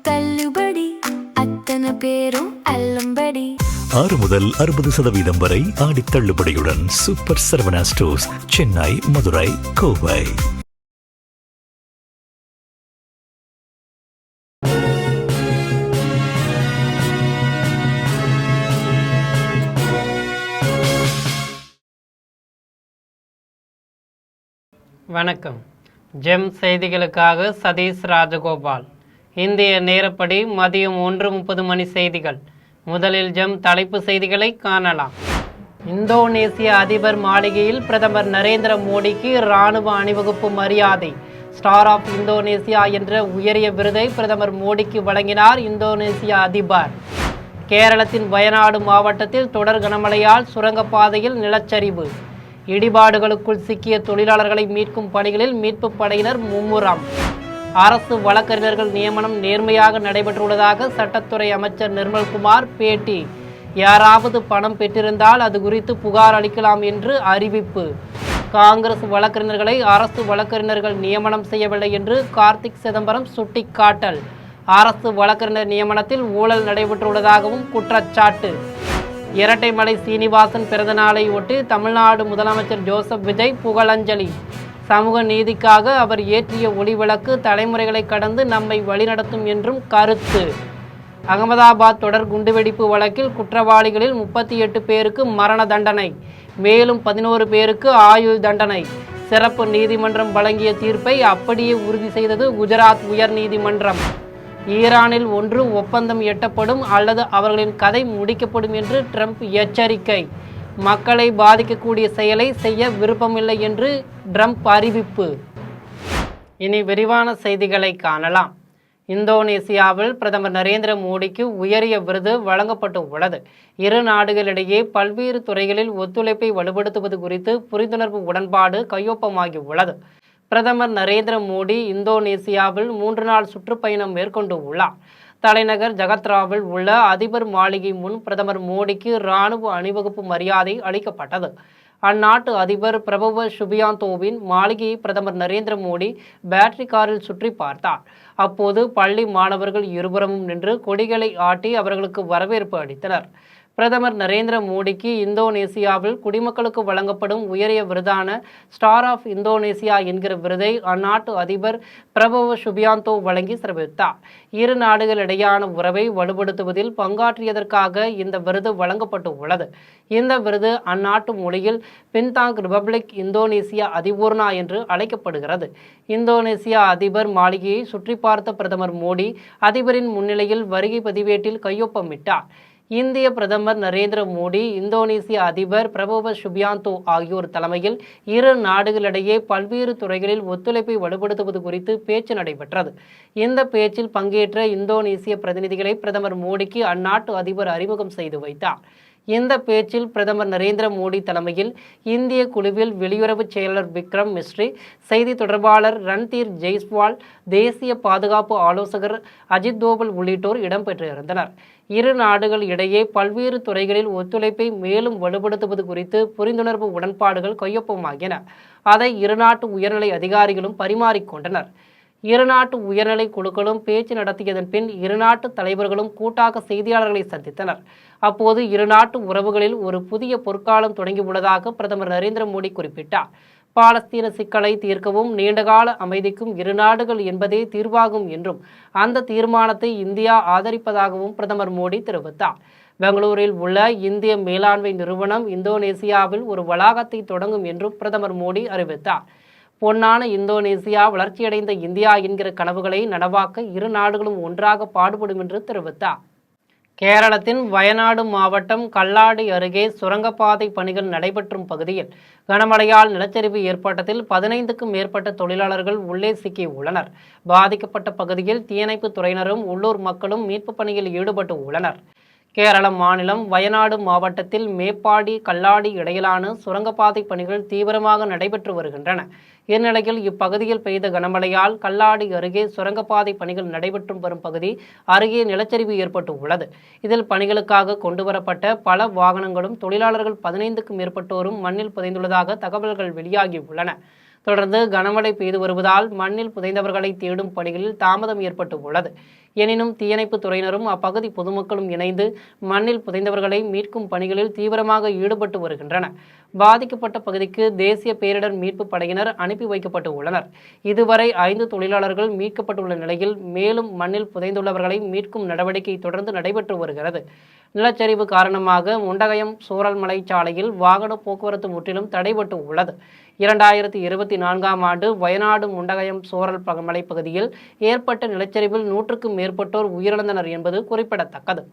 தள்ளுபடி அத்தனை பேரும் அல்லம்படி 6 முதல் 60% வரை ஆடி தள்ளுபடியுடன் சூப்பர் சரவணா ஸ்டோர்ஸ், சென்னை, மதுரை, கோவை. வணக்கம். ஜெம் செய்திகளுக்காக சதீஷ் ராஜகோபால். இந்திய நேரப்படி மதியம் 1:30 மணி செய்திகள். முதலில் ஜெம் தலைப்பு செய்திகளை காணலாம். இந்தோனேசிய அதிபர் மாளிகையில் பிரதமர் நரேந்திர மோடிக்கு இராணுவ அணிவகுப்பு மரியாதை. ஸ்டார் ஆஃப் இந்தோனேசியா என்ற உயரிய விருதை பிரதமர் மோடிக்கு வழங்கினார் இந்தோனேசிய அதிபர். கேரளத்தின் வயநாடு மாவட்டத்தில் தொடர் கனமழையால் சுரங்கப்பாதையில் நிலச்சரிவு. இடிபாடுகளுக்குள் சிக்கிய தொழிலாளர்களை மீட்கும் பணிகளில் மீட்பு படையினர் மும்முரம். அரசு வழக்கறிஞர்கள் நியமனம் நேர்மையாக நடைபெற்றுள்ளதாக சட்டத்துறை அமைச்சர் நிர்மல்குமார் பேட்டி. யாராவது பணம் பெற்றிருந்தால் அது குறித்து புகார் அளிக்கலாம் என்று அறிவிப்பு. காங்கிரஸ் வழக்கறிஞர்களை அரசு வழக்கறிஞர்கள் நியமனம் செய்யவில்லை என்று கார்த்திக் சிதம்பரம் சுட்டிக்காட்டல். அரசு வழக்கறிஞர் நியமனத்தில் ஊழல் நடைபெற்றுள்ளதாகவும் குற்றச்சாட்டு. இரட்டைமலை சீனிவாசன் பிறந்த நாளை ஒட்டி தமிழ்நாடு முதலமைச்சர் ஜோசப் விஜய் புகழஞ்சலி. சமூக நீதிக்காக அவர் ஏற்றிய ஒளிவிளக்கு தலைமுறைகளை கடந்து நம்மை வழிநடத்தும் என்றும் கருத்து. அகமதாபாத் தொடர் குண்டுவெடிப்பு வழக்கில் குற்றவாளிகளில் 38 பேருக்கு மரண தண்டனை, மேலும் 11 பேருக்கு ஆயுள் தண்டனை. சிறப்பு நீதிமன்றம் வழங்கிய தீர்ப்பை அப்படியே உறுதி செய்தது குஜராத் உயர் நீதிமன்றம். ஈரானில் ஒப்பந்தம் எட்டப்படும் அல்லது அவர்களின் கதை முடிக்கப்படும் என்று ட்ரம்ப் எச்சரிக்கை. மக்களை பாதிக்கக்கூடிய செயலை செய்ய விருப்பமில்லை என்று ட்ரம்ப் அறிவிப்பு. இனி விரிவான செய்திகளை காணலாம். இந்தோனேசியாவில் பிரதமர் நரேந்திர மோடிக்கு உயரிய விருது வழங்கப்பட்டு உள்ளது. இரு நாடுகளிடையே பல்வேறு துறைகளில் ஒத்துழைப்பை வலுப்படுத்துவது குறித்து புரிந்துணர்வு உடன்பாடு கையொப்பமாகி உள்ளது. பிரதமர் நரேந்திர மோடி இந்தோனேசியாவில் 3 நாள் சுற்றுப்பயணம் மேற்கொண்டு உள்ளார். தலைநகர் ஜகத்ராவில் உள்ள அதிபர் மாளிகை முன் பிரதமர் மோடிக்கு இராணுவ அணிவகுப்பு மரியாதை அளிக்கப்பட்டது. அந்நாட்டு அதிபர் பிரபவ சுபியாந்தோவின் மாளிகையை பிரதமர் நரேந்திர மோடி பேட்டரி காரில் சுற்றி பார்த்தார். அப்போது பள்ளி மாணவர்கள் இருபுறமும் நின்று கொடிகளை ஆட்டி அவர்களுக்கு வரவேற்பு அளித்தனர். பிரதமர் நரேந்திர மோடிக்கு இந்தோனேசியாவில் குடிமக்களுக்கு வழங்கப்படும் உயரிய விருதான ஸ்டார் ஆஃப் இந்தோனேசியா என்கிற விருதை அந்நாட்டு அதிபர் பிரபவ சுபியாந்தோ வழங்கி சிறப்பித்தார். இரு நாடுகளிடையான உறவை வலுப்படுத்துவதில் பங்காற்றியதற்காக இந்த விருது வழங்கப்பட்டு உள்ளது. இந்த விருது அந்நாட்டு மொழியில் பின்தாங் ரிபப்ளிக் இந்தோனேசியா அதிபூர்ணா என்று அழைக்கப்படுகிறது. இந்தோனேசியா அதிபர் மாளிகையை சுற்றி பார்த்த பிரதமர் மோடி அதிபரின் முன்னிலையில் வருகை பதிவேட்டில் கையொப்பமிட்டார். இந்திய பிரதமர் நரேந்திர மோடி, இந்தோனேசிய அதிபர் பிரபவ சுபியாந்தோ ஆகியோர் தலைமையில் இரு நாடுகளிடையே பல்வேறு துறைகளில் ஒத்துழைப்பை வலுப்படுத்துவது குறித்து பேச்சு நடைபெற்றது. இந்த பேச்சில் பங்கேற்ற இந்தோனேசிய பிரதிநிதிகளை பிரதமர் மோடிக்கு அந்நாட்டு அதிபர் அறிமுகம் செய்து வைத்தார். இந்த பேச்சில் பிரதமர் நரேந்திர மோடி தலைமையில் இந்திய குழுவில் வெளியுறவு செயலர் விக்ரம் மிஸ்ரி, செய்தி தொடர்பாளர் ரன்தீர் ஜெய்ஸ்வால், தேசிய பாதுகாப்பு ஆலோசகர் அஜித் தோவல் உள்ளிட்டோர் இடம்பெற்றிருந்தனர். இரு நாடுகள் இடையே பல்வேறு துறைகளில் ஒத்துழைப்பை மேலும் வலுப்படுத்துவது குறித்து புரிந்துணர்வு உடன்பாடுகள் கையொப்பமாகின. அதை இருநாட்டு உயர்நிலை அதிகாரிகளும் பரிமாறிக்கொண்டனர். இருநாட்டு உயர்நிலை குழுக்களும் பேச்சு நடத்தியதன் பின் இருநாட்டு தலைவர்களும் கூட்டாக செய்தியாளர்களை சந்தித்தனர். அப்போது இருநாட்டு உறவுகளில் ஒரு புதிய பொற்காலம் தொடங்கியுள்ளதாக பிரதமர் நரேந்திர மோடி குறிப்பிட்டார். பாலஸ்தீன சிக்கலை தீர்க்கவும் நீண்டகால அமைதிக்கும் இரு நாடுகள் என்பதே தீர்வாகும் என்றும் அந்த தீர்மானத்தை இந்தியா ஆதரிப்பதாகவும் பிரதமர் மோடி தெரிவித்தார். பெங்களூரில் உள்ள இந்திய மேலாண்மை நிறுவனம் இந்தோனேசியாவில் ஒரு வளாகத்தை தொடங்கும் என்றும் பிரதமர் மோடி அறிவித்தார். பொன்னான இந்தோனேசியா, வளர்ச்சியடைந்த இந்தியா என்கிற கனவுகளை நனவாக்க இரு நாடுகளும் ஒன்றாக பாடுபடும் என்று தெரிவித்தார். கேரளத்தின் வயநாடு மாவட்டம் கல்லாடி அருகே சுரங்கப்பாதை பணிகள் நடைபெற்றும் பகுதியில் கனமழையால் நிலச்சரிவு ஏற்பட்டதில் 15க்கும் மேற்பட்ட தொழிலாளர்கள் உள்ளே சிக்கியுள்ளனர். பாதிக்கப்பட்ட பகுதியில் தீயணைப்பு துறையினரும் உள்ளூர் மக்களும் மீட்பு பணியில் ஈடுபட்டு உள்ளனர். கேரள மாநிலம் வயநாடு மாவட்டத்தில் மேப்பாடி கல்லாடி இடையிலான சுரங்கப்பாதை பணிகள் தீவிரமாக நடைபெற்று வருகின்றன. இந்நிலையில் இப்பகுதியில் பெய்த கனமழையால் கல்லாடி அருகே சுரங்கப்பாதை பணிகள் நடைபெற்று வரும் பகுதி அருகே நிலச்சரிவு ஏற்பட்டு உள்ளது. இதில் பணிகளுக்காக கொண்டுவரப்பட்ட பல வாகனங்களும் தொழிலாளர்கள் 15க்கும் மேற்பட்டோரும் மண்ணில் புதைந்துள்ளதாக தகவல்கள் வெளியாகியுள்ளன. தொடர்ந்து கனமழை பெய்து வருவதால் மண்ணில் புதைந்தவர்களை தேடும் பணிகளில் தாமதம் ஏற்பட்டு உள்ளது. எனினும் தீயணைப்பு துறையினரும் அப்பகுதி பொதுமக்களும் இணைந்து மண்ணில் புதைந்தவர்களை மீட்கும் பணிகளில் தீவிரமாக ஈடுபட்டு வருகின்றனர். பாதிக்கப்பட்ட பகுதிக்கு தேசிய பேரிடர் மீட்பு படையினர் அனுப்பி வைக்கப்பட்டு உள்ளனர். இதுவரை 5 தொழிலாளர்கள் மீட்கப்பட்டுள்ள நிலையில் மேலும் மண்ணில் புதைந்துள்ளவர்களை மீட்கும் நடவடிக்கை தொடர்ந்து நடைபெற்று வருகிறது. நிலச்சரிவு காரணமாக முண்டகயம் சூரல்மலை சாலையில் வாகன போக்குவரத்து முற்றிலும் தடைபட்டு உள்ளது. 2024ஆம் ஆண்டு வயநாடு முண்டகயம் சூரல் மலைப்பகுதியில் ஏற்பட்ட நிலச்சரிவில் 100க்கும் மேற்பட்டோர் உயிரிழந்தனர் என்பது குறிப்பிடத்தக்கது.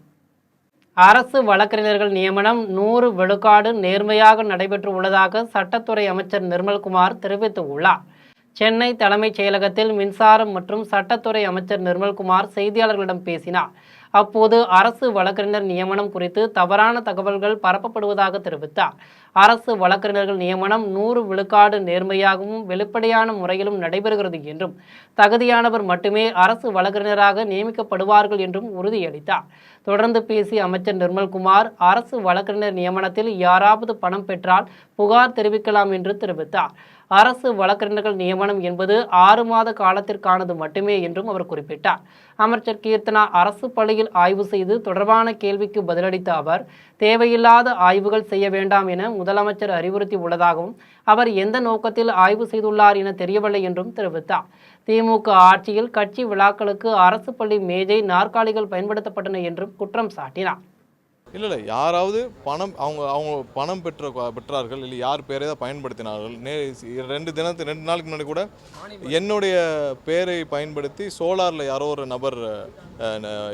அரசு வழக்கறிஞர்கள் நியமனம் 100 விழுக்காடு நேர்மையாக நடைபெற்று உள்ளதாக சட்டத்துறை அமைச்சர் நிர்மல்குமார் தெரிவித்துள்ளார். சென்னை தலைமைச் செயலகத்தில் மின்சாரம் மற்றும் சட்டத்துறை அமைச்சர் நிர்மல்குமார் செய்தியாளர்களிடம் பேசினார். அப்போது அரசு வழக்கறிஞர் நியமனம் குறித்து தவறான தகவல்கள் பரப்பப்படுவதாக தெரிவித்தார். அரசு வழக்கறிஞர்கள் நியமனம் 100 விழுக்காடு நேர்மையாகவும் வெளிப்படையான முறையிலும் நடைபெறுகிறது என்றும் தகுதியானவர் மட்டுமே அரசு வழக்கறிஞராக நியமிக்கப்படுவார்கள் என்றும் உறுதியளித்தார். தொடர்ந்து பேசிய அமைச்சர் நிர்மல்குமார் அரசு வழக்கறிஞர் நியமனத்தில் யாராவது பணம் பெற்றால் புகார் தெரிவிக்கலாம் என்று தெரிவித்தார். அரசு வழக்கறிஞர்கள் நியமனம் என்பது 6 மாத காலத்திற்கானது மட்டுமே என்றும் அவர் குறிப்பிட்டார். அமைச்சர் கீர்த்தனா அரசு பள்ளியில் ஆய்வு செய்து தொடர்பான கேள்விக்கு பதிலளித்த அவர், தேவையில்லாத ஆய்வுகள் செய்ய வேண்டாம் என முதலமைச்சர் அறிவுறுத்தி உள்ளதாகவும் அவர் எந்த நோக்கத்தில் ஆய்வு செய்துள்ளார் என தெரியவில்லை என்றும் தெரிவித்தார். திமுக ஆட்சியில் கட்சி விழாக்களுக்கு அரசு பள்ளி மேஜை நாற்காலிகள் பயன்படுத்தப்பட்டன என்றும் குற்றம் சாட்டினார். இல்லை யாராவது அவங்க பணம் பெற்றார்கள் இல்லை யார் பேரை தான் பயன்படுத்தினார்கள். 2 நாளுக்கு முன்னாடி கூட என்னுடைய பேரை பயன்படுத்தி சோலாரில் யாரோ ஒரு நபர்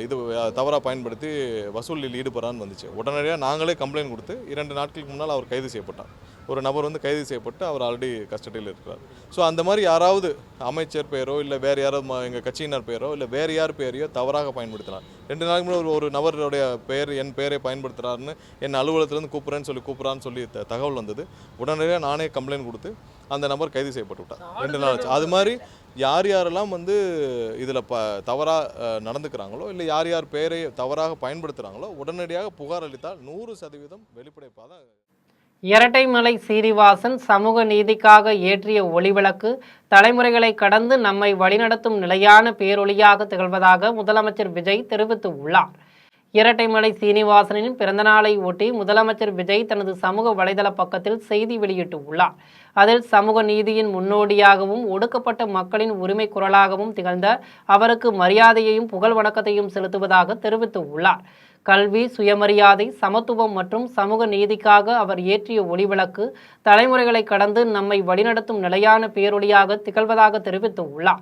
இது தவறாக பயன்படுத்தி வசூலில் ஈடுபடுறான்னு வந்துச்சு. உடனடியாக நாங்களே கம்ப்ளைண்ட் கொடுத்து 2 நாட்களுக்கு முன்னால் அவர் கைது செய்யப்பட்டார். ஒரு நபர் கைது செய்யப்பட்டு அவர் ஆல்ரெடி கஸ்டடியில் இருக்கிறார். ஸோ அந்த மாதிரி யாராவது அமைச்சர் பேரோ இல்லை வேறு யாராவது எங்கள் கட்சியினர் பேரோ இல்லை வேறு யார் பேரையோ தவறாக பயன்படுத்தினார். 2 நாளுக்கு முன்னாடி ஒரு நபருடைய என் பேரை பயன்படுத்துகிறாருன்னு என் அலுவலகத்திலேருந்து கூப்பிட்றான்னு சொல்லி தகவல் வந்தது. உடனடியாக நானே கம்ப்ளைண்ட் கொடுத்து அந்த நபர் கைது செய்யப்பட்டு விட்டார். 2 நாள் ஆச்சு. அது மாதிரி யாரெல்லாம் இதில் தவறாக நடந்துக்கிறாங்களோ இல்லை யார் பேரை தவறாக பயன்படுத்துகிறாங்களோ உடனடியாக புகார் அளித்தால் 100% வெளிப்படைப்பாக தான். இரட்டைமலை சீனிவாசன் சமூக நீதிக்காக ஏற்றிய ஒளிவிளக்கு தலைமுறைகளை கடந்து நம்மை வழிநடத்தும் நிலையான பேரொளியாக திகழ்வதாக முதலமைச்சர் விஜய் தெரிவித்துள்ளார். இரட்டைமலை சீனிவாசனின் பிறந்தநாளை ஒட்டி முதலமைச்சர் விஜய் தனது சமூக வலைதள பக்கத்தில் செய்தி வெளியிட்டுள்ளார். அதில் சமூக நீதியின் முன்னோடியாகவும் ஒடுக்கப்பட்ட மக்களின் உரிமை குரலாகவும் திகழ்ந்த அவருக்கு மரியாதையையும் புகழ் வணக்கத்தையும் செலுத்துவதாக தெரிவித்துள்ளார். கல்வி, சுயமரியாதை, சமத்துவம் மற்றும் சமூக நீதிக்காக அவர் ஏற்றிய ஒளிவிளக்கு தலைமுறைகளை கடந்து நம்மை வழிநடத்தும் நிலையான பேரொளியாக திகழ்வதாக தெரிவித்துள்ளார்.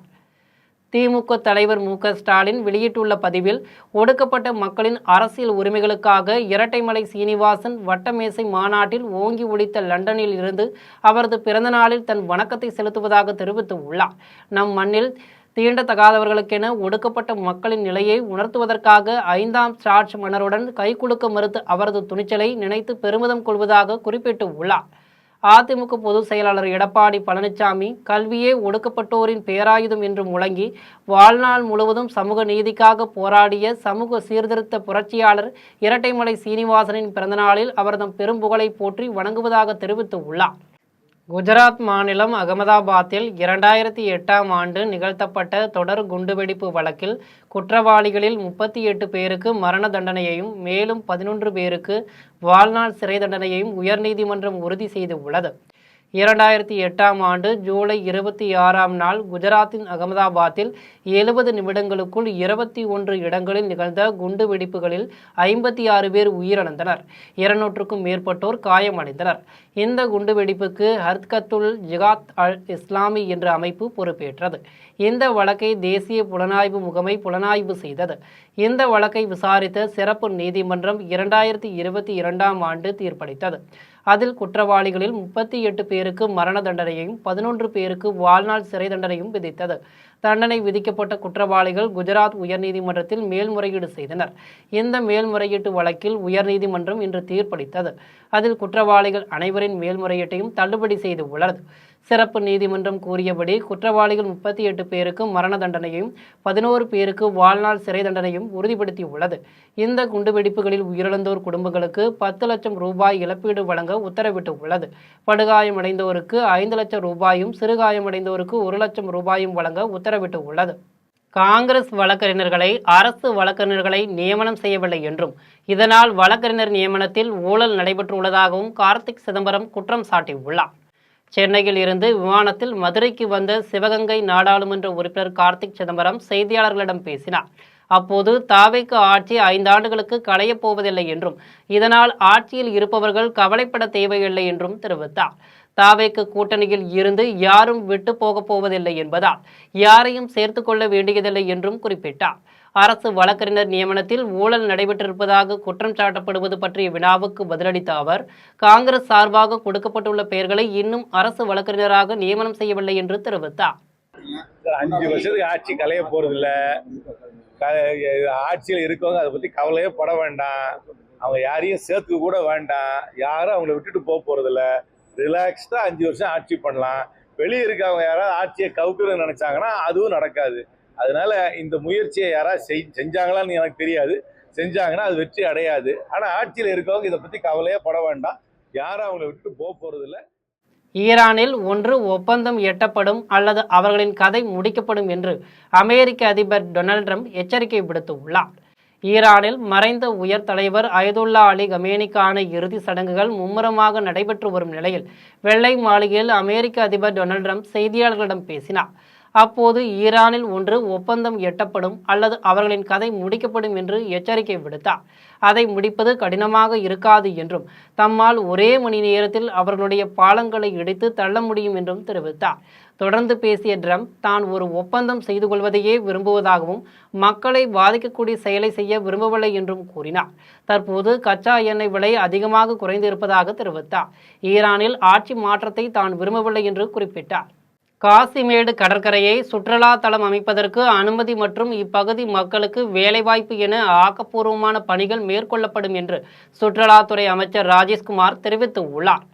திமுக தலைவர் மு.க.ஸ்டாலின் வெளியிட்டுள்ள பதிவில், ஒடுக்கப்பட்ட மக்களின் அரசியல் உரிமைகளுக்காக இரட்டைமலை சீனிவாசன் வட்டமேசை மாநாட்டில் ஓங்கி ஒலித்த லண்டனில் இருந்து அவரது பிறந்தநாளில் தன் வணக்கத்தை செலுத்துவதாக தெரிவித்துள்ளார். நம் மண்ணில் தீண்டத்தகாதவர்களுக்கென ஒடுக்கப்பட்ட மக்களின் நிலையை உணர்த்துவதற்காக 5ஆம் ஜார்ஜ் மன்னருடன் கைகுலுக்க மறுத்த அவரது துணிச்சலை நினைத்து பெருமிதம் கொள்வதாக குறிப்பிட்டுள்ளார். அதிமுக பொதுச் செயலாளர் எடப்பாடி பழனிசாமி, கல்வியே ஒடுக்கப்பட்டோரின் பேராயுதம் என்று முழங்கி வாழ்நாள் முழுவதும் சமூக நீதிக்காக போராடிய சமூக சீர்திருத்த புரட்சியாளர் இரட்டைமலை சீனிவாசனின் பிறந்தநாளில் அவரது பெரும்புகழை போற்றி வணங்குவதாக தெரிவித்துள்ளார். குஜராத் மாநிலம் அகமதாபாத்தில் 2008ஆம் ஆண்டு நிகழ்த்தப்பட்ட தொடர் குண்டுவெடிப்பு வழக்கில் குற்றவாளிகளில் 38 பேருக்கு மரண தண்டனையையும் மேலும் 11 பேருக்கு வாழ்நாள் சிறை தண்டனையையும் உயர்நீதிமன்றம் உறுதி செய்துள்ளது. 2008ஆம் ஆண்டு ஜூலை 26ஆம் நாள் குஜராத்தின் அகமதாபாத்தில் 70 நிமிடங்களுக்குள் 21 இடங்களில் நிகழ்ந்த குண்டு வெடிப்புகளில் 56 பேர் உயிரிழந்தனர். 200க்கும் மேற்பட்டோர் காயமடைந்தனர். இந்த குண்டுவெடிப்புக்கு ஹர்கத்துல் ஜிகாத் அல் இஸ்லாமி என்ற அமைப்பு பொறுப்பேற்றது. இந்த வழக்கை தேசிய புலனாய்வு முகமை புலனாய்வு செய்தது. இந்த வழக்கை விசாரித்த சிறப்பு நீதிமன்றம் 2022ஆம் ஆண்டு தீர்ப்பளித்தது. அதில் குற்றவாளிகளில் 38 பேருக்கு மரண தண்டனையையும் 11 பேருக்கு வாழ்நாள் சிறை தண்டனையும் விதித்தது. தண்டனை விதிக்கப்பட்ட குற்றவாளிகள் குஜராத் உயர்நீதிமன்றத்தில் மேல்முறையீடு செய்தனர். இந்த மேல்முறையீட்டு வழக்கில் உயர்நீதிமன்றம் இன்று தீர்ப்பளித்தது. அதில் குற்றவாளிகள் அனைவரின் மேல்முறையீட்டையும் தள்ளுபடி செய்து உள்ளது. சிறப்பு நீதிமன்றம் கூறியபடி குற்றவாளிகள் 38 பேருக்கு மரண தண்டனையையும் 11 பேருக்கு வாழ்நாள் சிறை தண்டனையும் உறுதிப்படுத்தியுள்ளது. இந்த குண்டுவெடிப்புகளில் உயிரிழந்தோர் குடும்பங்களுக்கு 10 லட்சம் ரூபாய் இழப்பீடு வழங்க உத்தரவிட்டுள்ளது. படுகாயமடைந்தோருக்கு 5 லட்சம் ரூபாயும் சிறுகாயமடைந்தோருக்கு 1 லட்சம் ரூபாயும் வழங்க உத்தரவிட்டுள்ளது. காங்கிரஸ் வழக்கறிஞர்களை அரசு வழக்கறிஞர்களை நியமனம் செய்யவில்லை என்றும் இதனால் வழக்கறிஞர் நியமனத்தில் ஊழல் நடைபெற்றுள்ளதாகவும் கார்த்திக் சிதம்பரம் குற்றம் சாட்டியுள்ளார். சென்னையில் இருந்து விமானத்தில் மதுரைக்கு வந்த சிவகங்கை நாடாளுமன்ற உறுப்பினர் கார்த்திக் சிதம்பரம் செய்தியாளர்களிடம் பேசினார். அப்போது தாவேக்கு ஆட்சி 5 ஆண்டுகளுக்கு களையப் போவதில்லை என்றும் இதனால் ஆட்சியில் இருப்பவர்கள் கவலைப்பட தேவையில்லை என்றும் தெரிவித்தார். தாவேக்கு கூட்டணியில் இருந்து யாரும் விட்டு போகப் போவதில்லை என்பதால் யாரையும் சேர்த்து கொள்ள வேண்டியதில்லை என்றும் குறிப்பிட்டார். அரசு வழக்கறிஞர் நியமனத்தில் ஊழல் நடைபெற்றிருப்பதாக குற்றம் சாட்டப்படுவது பற்றிய வினாவுக்கு பதிலளித்த அவர், காங்கிரஸ் சார்பாக கொடுக்கப்பட்டுள்ள பெயர்களை இன்னும் அரசு வழக்கறிஞராக நியமனம் செய்யவில்லை என்று தெரிவித்தார். 5 வருஷத்துக்கு ஆட்சி களைய போறதில்ல. ஆட்சியில் இருக்கவங்க அதை பத்தி கவலையே பட வேண்டாம். அவங்க யாரையும் சேர்த்துக்க கூட வேண்டாம். யாரும் அவங்கள விட்டுட்டு போறதில்ல. ரிலாக்ஸ்டா 5 வருஷம் ஆட்சி பண்ணலாம். வெளியே இருக்கவங்க யாராவது ஆட்சியை கவுக்குறதுன்னு நினைச்சாங்கன்னா அதுவும் நடக்காது. அதனால இந்த முயற்சியை யாராவது செஞ்சாங்களான்னு எனக்கு தெரியாது. செஞ்சாங்கன்னா அது வெற்றி அடையாது. ஆனா ஆட்சியில் இருக்கவங்க இதை பத்தி கவலையே பட வேண்டாம். யாரும் அவங்கள விட்டுட்டு போறதில்ல. ஈரானில் ஒன்று ஒப்பந்தம் எட்டப்படும் அல்லது அவர்களின் கதை முடிக்கப்படும் என்று அமெரிக்க அதிபர் டொனால்ட் ட்ரம்ப் எச்சரிக்கை விடுத்துள்ளார். ஈரானில் மறைந்த உயர் தலைவர் அயதுல்லா அலி கமேனிக்கான இறுதி சடங்குகள் மும்முரமாக நடைபெற்று வரும் நிலையில் வெள்ளை மாளிகையில் அமெரிக்க அதிபர் டொனால்ட் ட்ரம்ப் செய்தியாளர்களிடம் பேசினார். அப்போது ஈரானில் ஒன்று ஒப்பந்தம் எட்டப்படும் அல்லது அவர்களின் கதை முடிக்கப்படும் என்று எச்சரிக்கை விடுத்தார். அதை முடிப்பது கடினமாக இருக்காது என்றும் தம்மால் ஒரே மணி நேரத்தில் அவர்களுடைய பாலங்களை இடித்து தள்ள முடியும் என்றும் தெரிவித்தார். தொடர்ந்து பேசிய ட்ரம்ப் தான் ஒரு ஒப்பந்தம் செய்து கொள்வதையே விரும்புவதாகவும் மக்களை பாதிக்கக்கூடிய செயலை செய்ய விரும்பவில்லை என்றும் கூறினார். தற்போது கச்சா எண்ணெய் விலை அதிகமாக குறைந்து இருப்பதாக தெரிவித்தார். ஈரானில் ஆட்சி மாற்றத்தை தான் விரும்பவில்லை என்று குறிப்பிட்டார். காசிமேடு கடற்கரையை சுற்றுலா தலம் அமைப்பதற்கு அனுமதி மற்றும் இப்பகுதி மக்களுக்கு வேலைவாய்ப்பு என ஆக்கப்பூர்வமான பணிகள் மேற்கொள்ளப்படும் என்று சுற்றுலாத்துறை அமைச்சர் ராஜேஷ்குமார் தெரிவித்துள்ளார்.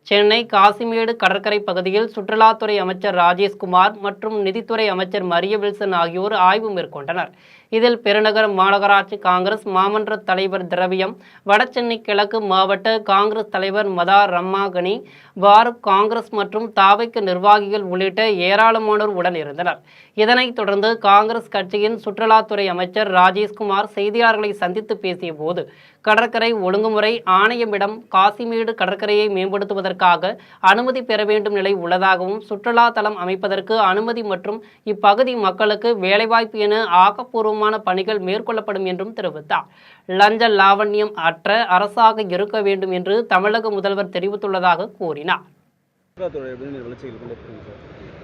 சென்னை காசிமேடு கடற்கரை பகுதியில் சுற்றுலாத்துறை அமைச்சர் ராஜேஷ்குமார் மற்றும் நிதித்துறை அமைச்சர் மரிய வில்சன் ஆகியோர் ஆய்வு மேற்கொண்டனர். இதில் பெருநகர மாநகராட்சி காங்கிரஸ் மாமன்ற தலைவர் திரவியம், வடசென்னை கிழக்கு மாவட்ட காங்கிரஸ் தலைவர் மதா ரம்மாகனி, பாரத் காங்கிரஸ் மற்றும் தாவைக்கு நிர்வாகிகள் உள்ளிட்ட ஏராளமானோர் உடன் இருந்தனர். இதனைத் தொடர்ந்து காங்கிரஸ் கட்சியின் சுற்றுலாத்துறை அமைச்சர் ராஜேஷ்குமார் செய்தியாளர்களை சந்தித்து பேசிய போது, கடற்கரை ஒழுங்குமுறை ஆணையமிடம் காசிமேடு கடற்கரையை மேம்படுத்துவதற்காக அனுமதி பெற வேண்டும் நிலை உள்ளதாகவும் சுற்றுலா தலம் அமைப்பதற்கு அனுமதி மற்றும் இப்பகுதி மக்களுக்கு வேலைவாய்ப்பு என ஆக்கப்பூர்வமான பணிகள் மேற்கொள்ளப்படும் என்றும் தெரிவித்தார். லஞ்ச லாவண்யம் அற்ற அரசாக இருக்க வேண்டும் என்று தமிழக முதல்வர் தெரிவித்துள்ளதாக கூறினார்.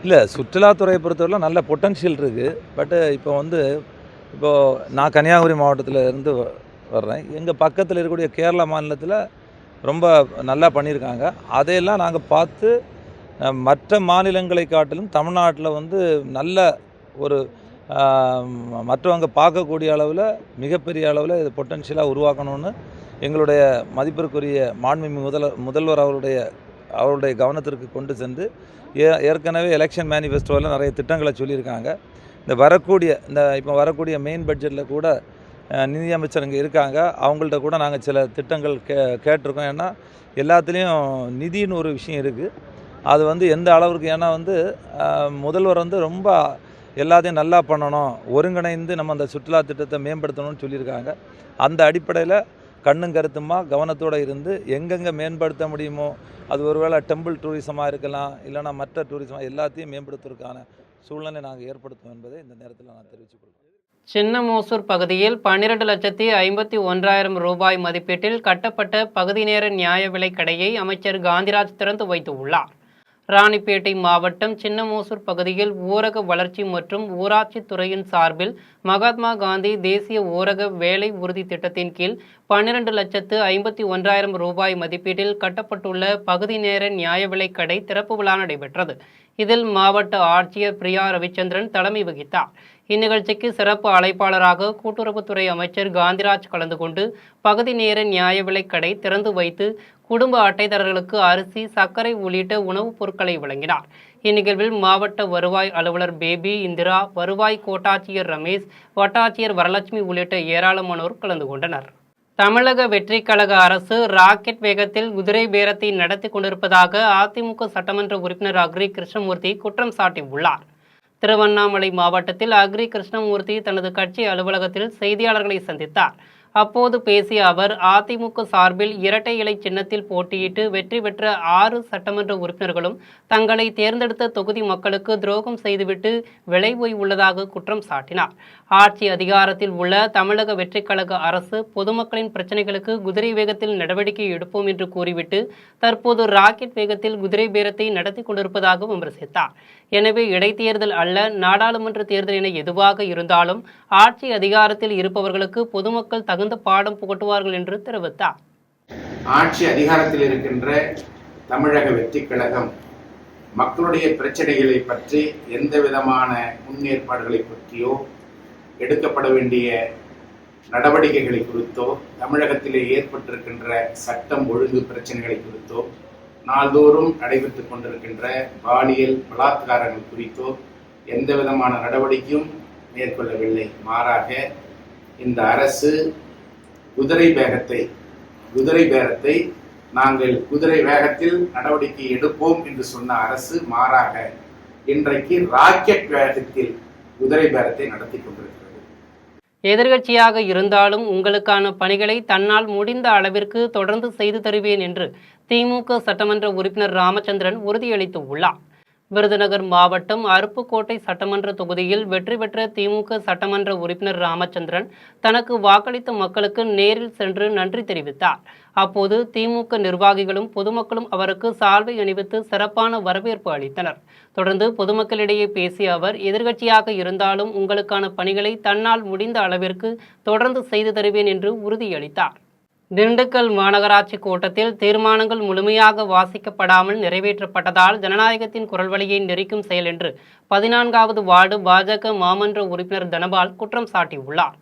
இல்லை, சுற்றுலாத்துறையை பொறுத்தவரை நல்ல பொட்டன்ஷியல் இருக்குது. பட்டு இப்போ நான் கன்னியாகுமரி மாவட்டத்தில் இருந்து வர்றேன். எங்கள் பக்கத்தில் இருக்கக்கூடிய கேரளா மாநிலத்தில் ரொம்ப நல்லா பண்ணியிருக்காங்க. அதையெல்லாம் நாங்கள் பார்த்து மற்ற மாநிலங்களை காட்டிலும் தமிழ்நாட்டில் நல்ல ஒரு மற்றவங்க பார்க்கக்கூடிய அளவில் மிகப்பெரிய அளவில் இது பொட்டன்ஷியலாக உருவாக்கணும்னு எங்களுடைய மதிப்பிற்குரிய மாண்புமிகு முதல்வர் அவருடைய கவனத்திற்கு கொண்டு சென்று ஏற்கனவே எலெக்ஷன் மேனிஃபெஸ்டோவில் நிறைய திட்டங்களை சொல்லியிருக்காங்க. இப்போ வரக்கூடிய மெயின் பட்ஜெட்டில் கூட நிதியமைச்சர் இங்கே இருக்காங்க. அவங்கள்ட்ட கூட நாங்கள் சில திட்டங்கள் கேட்டிருக்கோம். ஏன்னா எல்லாத்துலேயும் நிதின்னு ஒரு விஷயம் இருக்குது. அது எந்த அளவுக்கு, ஏன்னா முதல்வர் ரொம்ப எல்லாத்தையும் நல்லா பண்ணணும், ஒருங்கிணைந்து நம்ம அந்த சுற்றுலா திட்டத்தை மேம்படுத்தணும்னு சொல்லியிருக்காங்க. அந்த அடிப்படையில் கண்ணும் கருத்துமா கவனத்தோடு இருந்து எங்கெங்கே மேம்படுத்த முடியுமோ, அது ஒருவேளை டெம்பிள் டூரிசமாக இருக்கலாம், இல்லைனா மற்ற டூரிசமாக எல்லாத்தையும் மேம்படுத்துவதற்கான சூழ்நிலை நாங்கள் ஏற்படுத்துவோம் என்பதை இந்த நேரத்தில் நான் தெரிவித்துக் கொள்கிறேன். சின்னமோசூர் பகுதியில் 12,51,000 ரூபாய் மதிப்பீட்டில் கட்டப்பட்ட பகுதி நேர நியாய விலைக் கடையை அமைச்சர் காந்திராஜ் திறந்து வைத்துள்ளார். ராணிப்பேட்டை மாவட்டம் சின்னமோசூர் பகுதியில் ஊரக வளர்ச்சி மற்றும் ஊராட்சி துறையின் சார்பில் மகாத்மா காந்தி தேசிய ஊரக வேலை உறுதி திட்டத்தின் கீழ் 12,51,000 ரூபாய் மதிப்பீட்டில் கட்டப்பட்டுள்ள பகுதி நேர நியாய விலைக் கடை திறப்பு விழா நடைபெற்றது. இதில் மாவட்ட ஆட்சியர் பிரியா ரவிச்சந்திரன் தலைமை வகித்தார். இந்நிகழ்ச்சிக்கு சிறப்பு அழைப்பாளராக கூட்டுறவுத்துறை அமைச்சர் காந்திராஜ் கலந்து கொண்டு பகுதி நேர நியாய விலைக் கடை திறந்து வைத்து குடும்ப அட்டைதாரர்களுக்கு அரிசி, சர்க்கரை உள்ளிட்ட உணவுப் பொருட்களை வழங்கினார். இந்நிகழ்வில் மாவட்ட வருவாய் அலுவலர் பேபி இந்திரா, வருவாய் கோட்டாட்சியர் ரமேஷ், வட்டாட்சியர் வரலட்சுமி உள்ளிட்ட ஏராளமானோர் கலந்து கொண்டனர். தமிழக வெற்றிக் கழக அரசு ராக்கெட் வேகத்தில் குதிரை பேரத்தை நடத்தி கொண்டிருப்பதாக அதிமுக சட்டமன்ற உறுப்பினர் அக்ரி கிருஷ்ணமூர்த்தி குற்றம் சாட்டியுள்ளார். திருவண்ணாமலை மாவட்டத்தில் அக்ரி கிருஷ்ணமூர்த்தி தனது கட்சி அலுவலகத்தில் செய்தியாளர்களை சந்தித்தார். அப்போது பேசிய அவர், அதிமுக சார்பில் இரட்டை இலை சின்னத்தில் போட்டியிட்டு வெற்றி பெற்ற 6 சட்டமன்ற உறுப்பினர்களும் தங்களை தேர்ந்தெடுத்த தொகுதி மக்களுக்கு துரோகம் செய்துவிட்டு விலை போய் உள்ளதாக குற்றம் சாட்டினார். ஆட்சி அதிகாரத்தில் உள்ள தமிழக வெற்றிக் கழக அரசு பொதுமக்களின் பிரச்சனைகளுக்கு குதிரை வேகத்தில் நடவடிக்கை எடுப்போம் என்று கூறிவிட்டு தற்போது ராக்கெட் வேகத்தில் குதிரை பேரத்தை நடத்தி கொண்டிருப்பதாக விமர்சித்தார். எனவே இடைத்தேர்தல் அல்ல, நாடாளுமன்ற தேர்தல் என எதுவாக இருந்தாலும் ஆட்சி அதிகாரத்தில் இருப்பவர்களுக்கு பொதுமக்கள் தகுந்த பாடம் புகட்டுவார்கள் என்று தெரிவித்தார். ஆட்சி அதிகாரத்தில் இருக்கின்ற தமிழக வெற்றிக் கழகம் மக்களுடைய பிரச்சனைகளை பற்றி எந்த விதமான முன்னேற்பாடுகளை பற்றியோ எடுக்கப்பட வேண்டிய நடவடிக்கைகளை குறித்தோ தமிழகத்திலே ஏற்பட்டிருக்கின்ற சட்டம் ஒழுங்கு பிரச்சனைகளை குறித்தோ நாள்தோறும் நடைபெற்றுக் கொண்டிருக்கின்ற பாலியல் பலாத்காரங்கள் குறித்தோ எந்த விதமான நடவடிக்கையும் மேற்கொள்ளவில்லை. மாறாக இந்த அரசு குதிரை பேரத்தை நாங்கள் குதிரை வேகத்தில் நடவடிக்கை எடுப்போம் என்று சொன்ன அரசு மாறாக இன்றைக்கு ராக்கெட் வேகத்தில் குதிரை பேரத்தை நடத்தி கொண்டிருக்கிறது. எதிர்க்கட்சியாக இருந்தாலும் உங்களுக்கான பணிகளை தன்னால் முடிந்த அளவிற்கு தொடர்ந்து செய்து தருவேன் என்று திமுக சட்டமன்ற உறுப்பினர் ராமச்சந்திரன் உறுதியளித்து உள்ளார். விருதுநகர் மாவட்டம் அருப்புக்கோட்டை சட்டமன்ற தொகுதியில் வெற்றி பெற்ற திமுக சட்டமன்ற உறுப்பினர் ராமச்சந்திரன் தனக்கு வாக்களித்த மக்களுக்கு நேரில் சென்று நன்றி தெரிவித்தார். அப்போது திமுக நிர்வாகிகளும் பொதுமக்களும் அவருக்கு சால்வை அணிவித்து சிறப்பான வரவேற்பு அளித்தனர். தொடர்ந்து பொதுமக்களிடையே பேசிய அவர், எதிர்க்கட்சியாக இருந்தாலும் உங்களுக்கான பணிகளை தன்னால் முடிந்த அளவிற்கு தொடர்ந்து செய்து தருவேன் என்று உறுதியளித்தார். திண்டுக்கல் மாநகராட்சி கூட்டத்தில் தீர்மானங்கள் முழுமையாக வாசிக்கப்படாமல் நிறைவேற்றப்பட்டதால் ஜனநாயகத்தின் குரல் வழியை நெரிக்கும் செயல் என்று 14வது வார்டு பாஜக மாமன்ற உறுப்பினர் தனபால் குற்றம் சாட்டியுள்ளார்.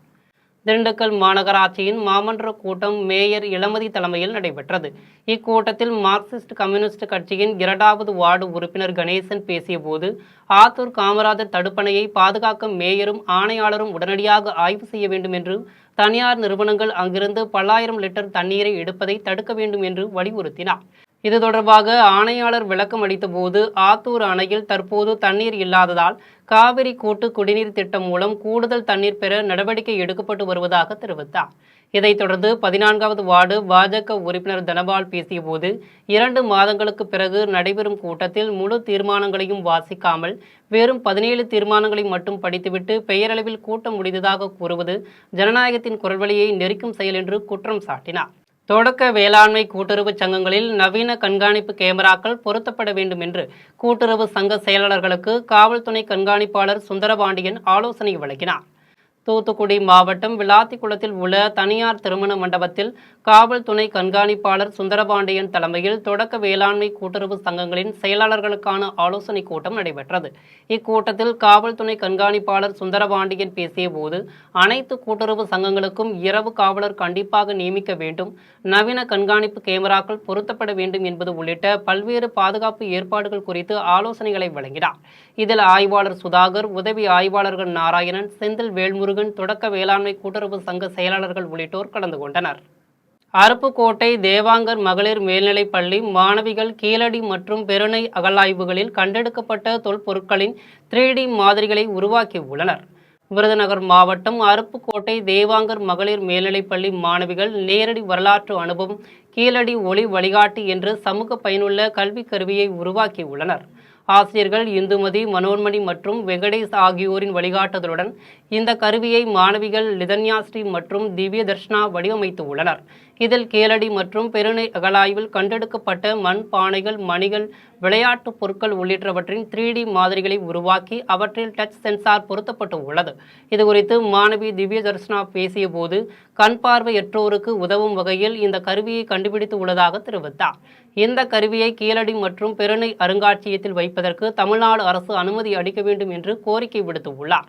திண்டுக்கல் மாநகராட்சியின் மாமன்ற கூட்டம் மேயர் இளமதி தலைமையில் நடைபெற்றது. இக்கூட்டத்தில் மார்க்சிஸ்ட் கம்யூனிஸ்ட் கட்சியின் 2வது வார்டு உறுப்பினர் கணேசன் பேசியபோது, ஆத்தூர் காமராஜர் தடுப்பணையை பாதுகாக்க மேயரும் ஆணையாளரும் உடனடியாக ஆய்வு செய்ய வேண்டும் என்று, தனியார் நிறுவனங்கள் அங்கிருந்து பல்லாயிரம் லிட்டர் தண்ணீரை எடுப்பதை தடுக்க வேண்டும் என்று வலியுறுத்தினார். இது தொடர்பாக ஆணையாளர் விளக்கம் அளித்தபோது, ஆத்தூர் அணையில் தற்போது தண்ணீர் இல்லாததால் காவிரி கூட்டு குடிநீர் திட்டம் மூலம் கூடுதல் தண்ணீர் பெற நடவடிக்கை எடுக்கப்பட்டு வருவதாக தெரிவித்தார். இதைத் தொடர்ந்து 14வது வார்டு பாஜக உறுப்பினர் தனபால் பேசியபோது, 2 மாதங்களுக்கு பிறகு நடைபெறும் கூட்டத்தில் முழு தீர்மானங்களையும் வாசிக்காமல் வெறும் 17 தீர்மானங்களை மட்டும் படித்துவிட்டு பெயரளவில் கூட்டம் முடிந்ததாக கூறுவது ஜனநாயகத்தின் குரல் வழியை நெரிக்கும் செயல் என்று குற்றம் சாட்டினார். தொடக்க வேளாண்மை கூட்டுறவு சங்கங்களில் நவீன கண்காணிப்பு கேமராக்கள் பொருத்தப்பட வேண்டும் என்று கூட்டுறவு சங்க செயலாளர்களுக்கு காவல் துணை கண்காணிப்பாளர் சுந்தரபாண்டியன் ஆலோசனை வழங்கினார். தூத்துக்குடி மாவட்டம் விளாத்திக்குளத்தில் உள்ள தனியார் திருமண மண்டபத்தில் காவல் துணை கண்காணிப்பாளர் சுந்தரபாண்டியன் தலைமையில் தொடக்க வேளாண்மை கூட்டுறவு சங்கங்களின் செயலாளர்களுக்கான ஆலோசனைக் கூட்டம் நடைபெற்றது. இக்கூட்டத்தில் காவல் துணை கண்காணிப்பாளர் சுந்தரபாண்டியன் பேசியபோது, அனைத்து கூட்டுறவு சங்கங்களுக்கும் இரவு காவலர் கண்டிப்பாக நியமிக்க வேண்டும், நவீன கண்காணிப்பு கேமராக்கள் பொருத்தப்பட வேண்டும் என்பது உள்ளிட்ட பல்வேறு பாதுகாப்பு ஏற்பாடுகள் குறித்து ஆலோசனைகளை வழங்கினார். இதில் ஆய்வாளர் சுதாகர், உதவி ஆய்வாளர்கள் நாராயணன், செந்தில் வேல்முருகன், தொடக்க வேளாண்மை கூட்டுறவு சங்க செயலாளர்கள் உள்ளிட்டோர் கலந்து கொண்டனர். அருப்புக்கோட்டை தேவாங்கர் மகளிர் மேல்நிலைப் பள்ளி மாணவிகள் கீழடி மற்றும் பெருணை அகழாய்வுகளில் கண்டெடுக்கப்பட்ட தொல்பொருட்களின் 3D மாதிரிகளை உருவாக்கியுள்ளனர். விருதுநகர் மாவட்டம் அருப்புக்கோட்டை தேவாங்கர் மகளிர் மேல்நிலைப்பள்ளி மாணவிகள் நேரடி வரலாற்று அனுபவம் கீழடி ஒளி வழிகாட்டி என்ற சமூக பயனுள்ள கல்வி கருவியை உருவாக்கியுள்ளனர். ஆசிரியர்கள் இந்துமதி, மனோன்மணி மற்றும் வெங்கடேஷ் ஆகியோரின் வழிகாட்டுதலுடன் இந்த கருவியை மாணவிகள் லிதன்யாஸ்ரீ மற்றும் திவ்ய தர்ஷனா வடிவமைத்து உள்ளனர். இதில் கீழடி மற்றும் பெருணை அகழாய்வில் கண்டெடுக்கப்பட்ட மண் பானைகள், மணிகள், விளையாட்டு பொருட்கள் உள்ளிட்டவற்றின் 3D மாதிரிகளை உருவாக்கி அவற்றில் டச் சென்சார் பொருத்தப்பட்டு உள்ளது. இதுகுறித்து மாணவி திவ்ய தர்ஷனா பேசிய போது, கண் பார்வையற்றோருக்கு உதவும் வகையில் இந்த கருவியை கண்டுபிடித்து உள்ளதாக தெரிவித்தார். இந்த கருவியை கீழடி மற்றும் பெருணை அருங்காட்சியகத்தில் வைப்பதற்கு தமிழ்நாடு அரசு அனுமதி அளிக்க வேண்டும் என்று கோரிக்கை விடுத்துள்ளார்.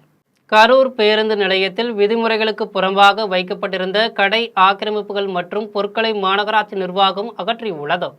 கரூர் பேருந்து நிலையத்தில் விதிமுறைகளுக்கு புறம்பாக வைக்கப்பட்டிருந்த கடை ஆக்கிரமிப்புகள் மற்றும் பொருட்களை மாநகராட்சி நிர்வாகம் அகற்றியுள்ளது.